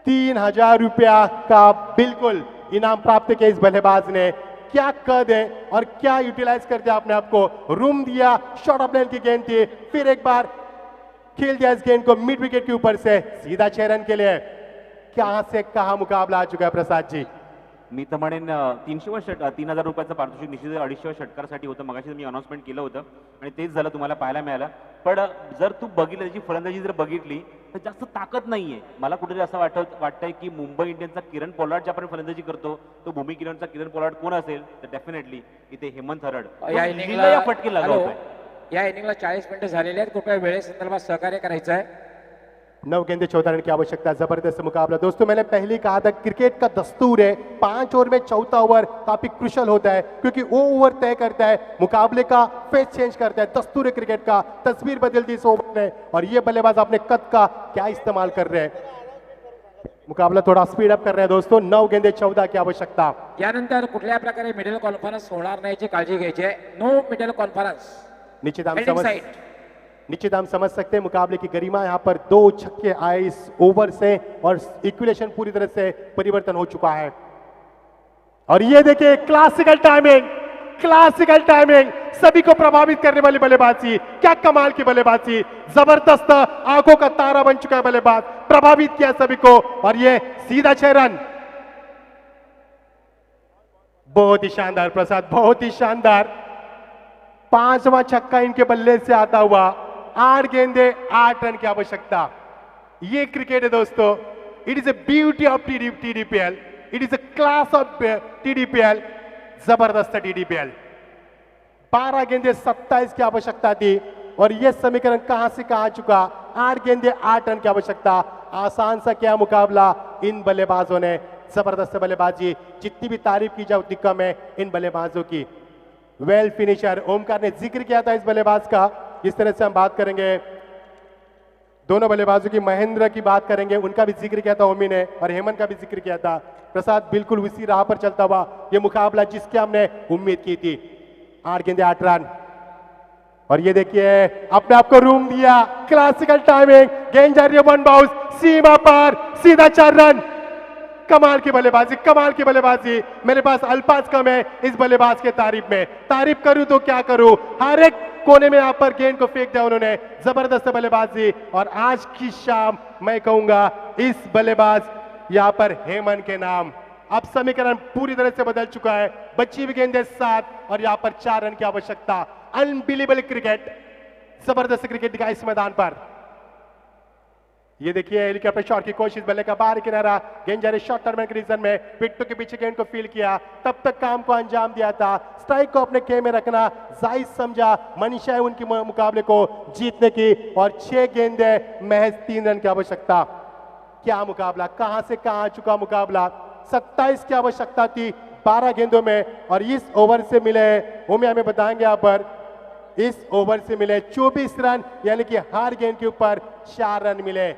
3000 रुपया का बिल्कुल इनाम प्राप्त किया इस बल्लेबाज ने। क्या कद है और क्या यूटिलाइज करते अपने आप को, रूम दिया, शॉर्ट ऑफ लाइन की गेंद थी, फिर एक बार खेल दिया इस गेंद को मिड विकेट के ऊपर से सीधा 6 रन के लिए। कहां से कहां मुकाबला आ चुका है प्रसाद जी। मी तर म्हणेन 300 3000 रुपयाचं पारितोषिक निश्चित 250 षटकारासाठी होतं, मगाशी मी अनाउन्समेंट केलं होतं आणि तेच झालं, तुम्हाला पाहायला मिळालं। पण जर तू बघितलं त्याची फलंदाजी जर बघितली तर जास्त ताकद नाहीये। मला कुठेतरी असं वाटतंय की मुंबई इंडियन्सचा किरण पोलार्ड ज्या आपण फलंदाजी करतो तो भूमी किरणचा किरण पोलार्ड कोण असेल तर डेफिनेटली इथे हेमंत हरड या या फटके लगावतोय। या इनिंगला 40 मिनिटं झालेली आहेत, कृपया वेळेसंदर्भात सहकार्य करायचं आहे। 9 गेंदे 14 रन की आवश्यकता, जबरदस्त मुकाबला दोस्तों। मैंने पहले कहा था क्रिकेट का दस्तूर है 5 ओवर में चौथा ओवर काफी क्रुशल होता है क्योंकि वो ओवर तय करता है मुकाबले का फेस चेंज करता है। दस्तूर है क्रिकेट का, तस्वीर बदलती इस ओवर में, और ये बल्लेबाज अपने कद का क्या इस्तेमाल कर रहे हैं। मुकाबला थोड़ा स्पीड अप कर रहे हैं दोस्तों। 9 गेंदे 14 की आवश्यकता। यानंतर कुठल्या प्रकारे मिडल कॉन्फरन्स होणार नाही याची काळजी घ्यायची आहे। No middle conference. निश्चित हम समझ सकते हैं मुकाबले की गरिमा। यहाँ पर 2 छक्के आए इस ओवर से और इक्विलेशन पूरी तरह से परिवर्तन हो चुका है। और ये देखिए क्लासिकल टाइमिंग, सभी को प्रभावित करने वाली बल्लेबाजी, क्या कमाल की बल्लेबाजी, जबरदस्त आंखों का तारा बन चुका है बल्लेबाज, प्रभावित किया सभी को, और ये सीधा 6 रन। बहुत ही शानदार प्रसाद, बहुत ही शानदार। 5वां छक्का इनके बल्ले से आता हुआ, 8 गेंदे 8 रन की आवश्यकता। ये क्रिकेट है दोस्तों। It is a beauty of TDPL, it is a class of TDPL, जबरदस्त टीडीपीएल। 12 गेंदे 27 की आवश्यकता थी और यह समीकरण कहां से कहां चुका। 8 गेंदे 8 रन की आवश्यकता। आसान सा क्या मुकाबला इन बल्लेबाजों ने, जबरदस्त बल्लेबाजी, जितनी भी तारीफ की जाए उतनी कम है इन बल्लेबाजों की। वेल फिनिशर, ओमकार ने जिक्र किया था इस बल्लेबाज का, जिस तरह से हम बात करेंगे दोनों बल्लेबाजों की, महेंद्र की बात करेंगे, उनका भी जिक्र किया था ओमी ने और हेमंत का भी जिक्र किया था। प्रसाद बिल्कुल उसी राह पर चलता हुआ ये मुकाबला जिसकी हमने उम्मीद की थी। 8 गेंदे 8 रन और ये देखिए अपने आप को रूम दिया, क्लासिकल टाइमिंग, गेंद जा रही है 1 बाउंस, सीमा पार, सीधा 4 रन। कमाल की बल्लेबाजी, कमाल की बल्लेबाजी। मेरे पास अल्फाज कम है इस बल्लेबाज के तारीफ में। तारीफ करूं तो क्या करूं, हर एक कोने में यहाँ पर गेंद को फेंक दिया उन्होंने। जबरदस्त बल्लेबाजी और आज की शाम मैं कहूंगा इस बल्लेबाज यहाँ पर हेमंत के नाम। अब समीकरण पूरी तरह से बदल चुका है। बची हुई गेंदें 7 और यहाँ पर 4 रन की आवश्यकता। अनबिलीवेबल क्रिकेट, जबरदस्त क्रिकेट दिखा इस मैदान पर। ये देखिए हेलीकॉप्टर शॉट की कोशिश, बल्ले का बाहर किनारा, गेंद जा रही शॉर्ट टर्म रीजन में, विकेटों के पीछे गेंद को फील किया, तब तक काम को अंजाम दिया था। स्ट्राइक को अपने के में रखना जायज समझा मनीषा है उनकी मुकाबले को जीतने की और 6 गेंदे महज 3 रन की आवश्यकता। क्या मुकाबला, कहां से कहां आ चुका मुकाबला। 27 की आवश्यकता थी 12 गेंदों में और इस ओवर से मिले, उम्मीद हमें बताएंगे यहाँ पर, इस ओवर से मिले 24 रन, यानी कि हर गेंद के ऊपर 4 रन मिले।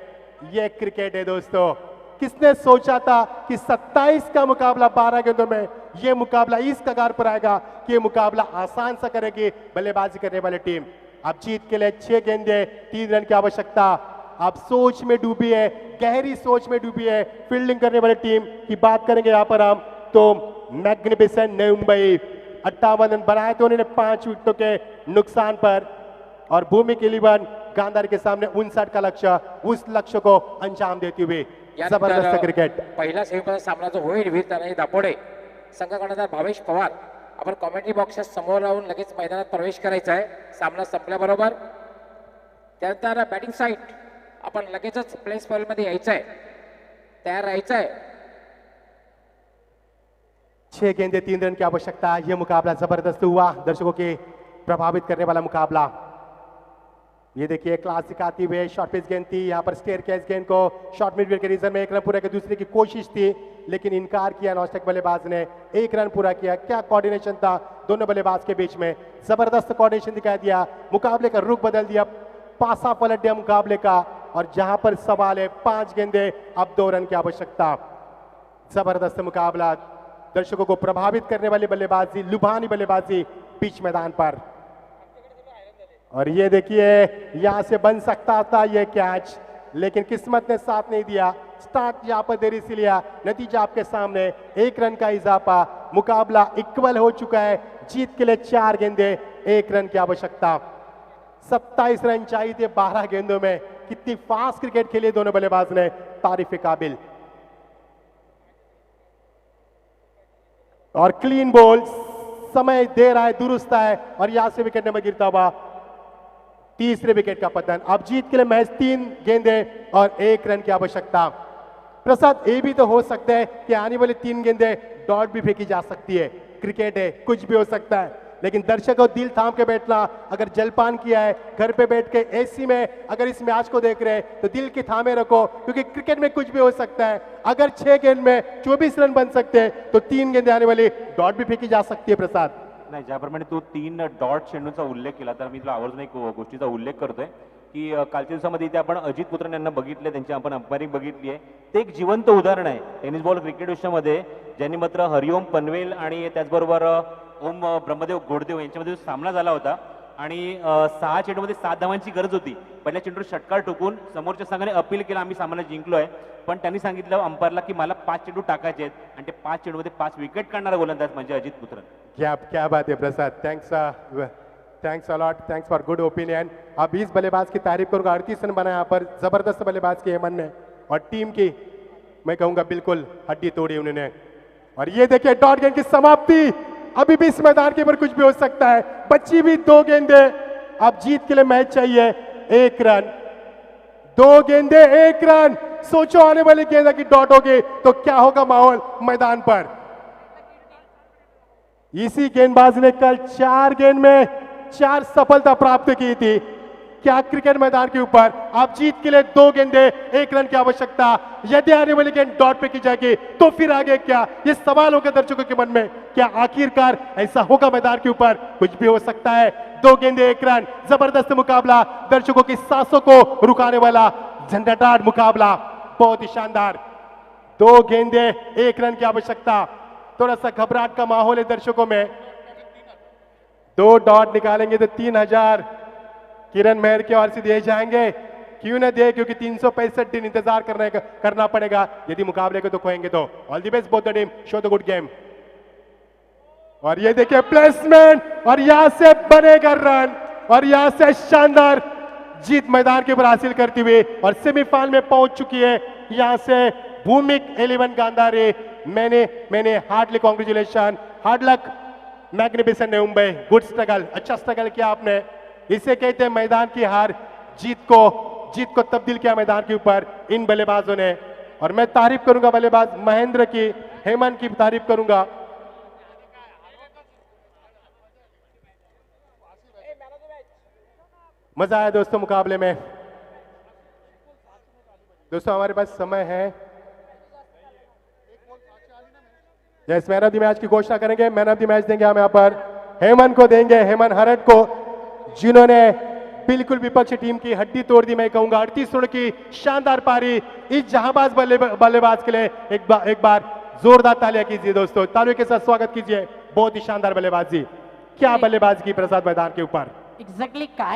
ये क्रिकेट है दोस्तों। किसने सोचा था कि 27 का मुकाबला 12 गेंदों में, ये मुकाबला इस कगार पर आएगा कि ये मुकाबला आसान सा करेगी बल्लेबाजी करने वाली टीम। अब जीत के लिए 6 गेंदे 3 रन की आवश्यकता। अब सोच में डूबी है, गहरी सोच में डूबी है फील्डिंग करने वाली टीम की बात करेंगे यहाँ पर हम तो मैग्निफिसेंट मुंबई 58 रन बनाए थे उन्होंने 5 विकेटों के नुकसान पर और भूमि के लिए गांधार के सामने 59 का लक्ष्य, उस लक्ष्य को अंजाम देते हुए जबरदस्त क्रिकेट। पहिला सेमीफायनल सामना जो होईल वीर तानाजी दापोडे संघ कर्णधार भावेश पवार आपण कॉमेंट्री बॉक्सच्या समोर राहून लगेच मैदानात प्रवेश करायचा आहे सामना संपल्याबरोबर। त्यानंतर बॅटिंग साईड आपण लगेचच प्लेस फॉल मध्ये यायचं आहे, तयार राहायचं आहे। 6 गेंदे 3 रन की आवश्यकता। यह मुकाबला जबरदस्त हुआ, दर्शकों के प्रभावित करने वाला मुकाबला। ये देखिए क्लासिक आती हुई शॉर्ट पिच गेंद थी, यहाँ पर स्टेयर कैच गेंद को शॉर्ट मिड विकेट के रीजन में 1 रन पूरा के दूसरे की कोशिश थी लेकिन इनकार किया नौस्टेक बल्लेबाज ने, 1 रन पूरा किया। क्या कोऑर्डिनेशन था दोनों बल्लेबाज के बीच में, जबरदस्त कोऑर्डिनेशन दिखाई दिया, मुकाबले का रुख बदल दिया, पासा पलट दिया मुकाबले का। और जहां पर सवाल है 5 गेंदे अब 2 रन की आवश्यकता। जबरदस्त मुकाबला, दर्शकों को प्रभावित करने वाली बल्लेबाजी, लुभानी बल्लेबाजी पिच मैदान पर। और ये देखिए यहां से बन सकता था ये कैच लेकिन किस्मत ने साथ नहीं दिया। स्टार्ट यहां पर देरी से लिया, नतीजा आपके सामने, 1 रन का इजाफा, मुकाबला इक्वल हो चुका है। जीत के लिए 4 गेंदे 1 रन की आवश्यकता। 27 रन चाहिए थे 12 गेंदों में। कितनी फास्ट क्रिकेट खेली दोनों बल्लेबाज ने, तारीफ काबिल। और क्लीन बॉल, समय दे रहा है, दुरुस्त है और यहां से विकेट नंबर गिरता हुआ तीसरे विकेट का पतन। अब जीत के लिए महज 3 गेंदे और 1 रन की आवश्यकता। प्रसाद ये भी तो हो सकता है कि आने वाली 3 गेंदे डॉट भी फेंकी जा सकती है, क्रिकेट है कुछ भी हो सकता है, लेकिन दर्शकों दिल थाम के बैठना। अगर जलपान किया है, घर पे बैठ के एसी में अगर इस मैच को देख रहे हैं तो दिल के थामे रखो क्योंकि क्रिकेट में कुछ भी हो सकता है। अगर 6 गेंद में 24 रन बन सकते हैं तो 3 गेंदे आने वाली डॉट भी फेंकी जा सकती है। प्रसाद नाही, ज्याप्रमाणे तू 3 डॉट चेंडूचा उल्लेख केला तर मी तुला आवर्जून एक गोष्टीचा उल्लेख करतोय की कालच्या दिवसामध्ये इथे आपण अजित पुत्रन यांना बघितले, त्यांची आपण अंपायरिंग बघितली आहे। ते एक जिवंत उदाहरण आहे टेनिस बॉल क्रिकेट विश्वामध्ये, ज्यांनी मात्र हरिओम पनवेल आणि त्याचबरोबर ओम ब्रह्मदेव गोडदेव यांच्यामध्ये सामना झाला होता आणि 6 चेंडूमध्ये 7 धावांची गरज होती। पहिल्या चेंडूवर षटकार ठोकून समोरच्या संघाने अपील केला, आम्ही सामना जिंकलोय, पण त्यांनी सांगितलं अंपायरला की मला 5 चेंडू टाकायचे आहेत आणि ते 5 चेंडूमध्ये 5 विकेट काढणारा गोलंदाज म्हणजे अजित पुत्रन। क्या बात है Prasad, thanks a lot, thanks for good opinion. अब इस बल्लेबाज की तारीफ करूंगा, 38 रन बनाया यहाँ पर, जबरदस्त बल्लेबाज की हेमंत ने और टीम की मैं कहूंगा बिल्कुल हड्डी तोड़ी उन्होंने। और ये देखिए डॉट गेंद की समाप्ति, अभी भी इस मैदान के ऊपर कुछ भी हो सकता है। बची भी 2 गेंदे, अब जीत के लिए मैच चाहिए 1 रन, 2 गेंदे 1 रन। सोचो आने वाली गेंद की डॉट होगी तो क्या होगा माहौल मैदान पर। इसी गेंदबाज ने कल 4 गेंद में 4 सफलता प्राप्त की थी। क्या क्रिकेट मैदान के ऊपर आप जीत के लिए 2 गेंदे 1 रन की आवश्यकता। यदि आने वाली गेंद डॉट पे की जाएगी तो फिर आगे क्या, ये सवाल होगा दर्शकों के मन में। क्या आखिरकार ऐसा होगा मैदान के ऊपर, कुछ भी हो सकता है। 2 गेंदे 1 रन, जबरदस्त मुकाबला, दर्शकों की सांसों को रुकाने वाला झंझटाट मुकाबला, बहुत ही शानदार। 2 गेंदे 1 रन की आवश्यकता। थोड़ा सा घबराहट का माहौल है दर्शकों में। 2 डॉट निकालेंगे तो 3000 किरण मेहर के ओर से दिए जाएंगे। क्यों न दे, क्योंकि 365 दिन इंतजार करना पड़ेगा यदि मुकाबले को तो खोएंगे तो। All the best both the team, show the good game. और ये देखिए प्लेसमेंट, और यहां से बनेगा रन, और यहां से शानदार जीत मैदान के ऊपर हासिल करती हुई और सेमीफाइनल में पहुंच चुकी है यहां से भूमिक 11 गांधारी। मैंने हार्डली कॉन्ग्रेचुलेशन, हार्ड लक, मैग्निफिसेंट मुंबई, गुड स्ट्रगल, अच्छा स्ट्रगल किया आपने। इसे कहते हैं मैदान की हार जीत को तब्दील किया मैदान के ऊपर इन बल्लेबाजों ने। और मैं तारीफ करूंगा बल्लेबाज महेंद्र की, हेमंत की तारीफ करूंगा। मजा आया दोस्तों मुकाबले में। दोस्तों हमारे पास समय है, yes man of the match की घोषणा करेंगे। मैन ऑफ द मैच देंगे हम यहाँ पर हेमंत को देंगे, हेमंत हरट को, जिन्होंने बिल्कुल विपक्षी टीम की हड्डी तोड़ दी। मैं कहूंगा 38 रन की शानदार पारी इस जहांबाज बल्लेबाज के लिए एक बार जोरदार तालियां कीजिए दोस्तों, तालियों के साथ स्वागत कीजिए। बहुत ही शानदार बल्लेबाजी, क्या बल्लेबाजी की प्रसाद मैदान के ऊपर। एक्झॅक्टली काय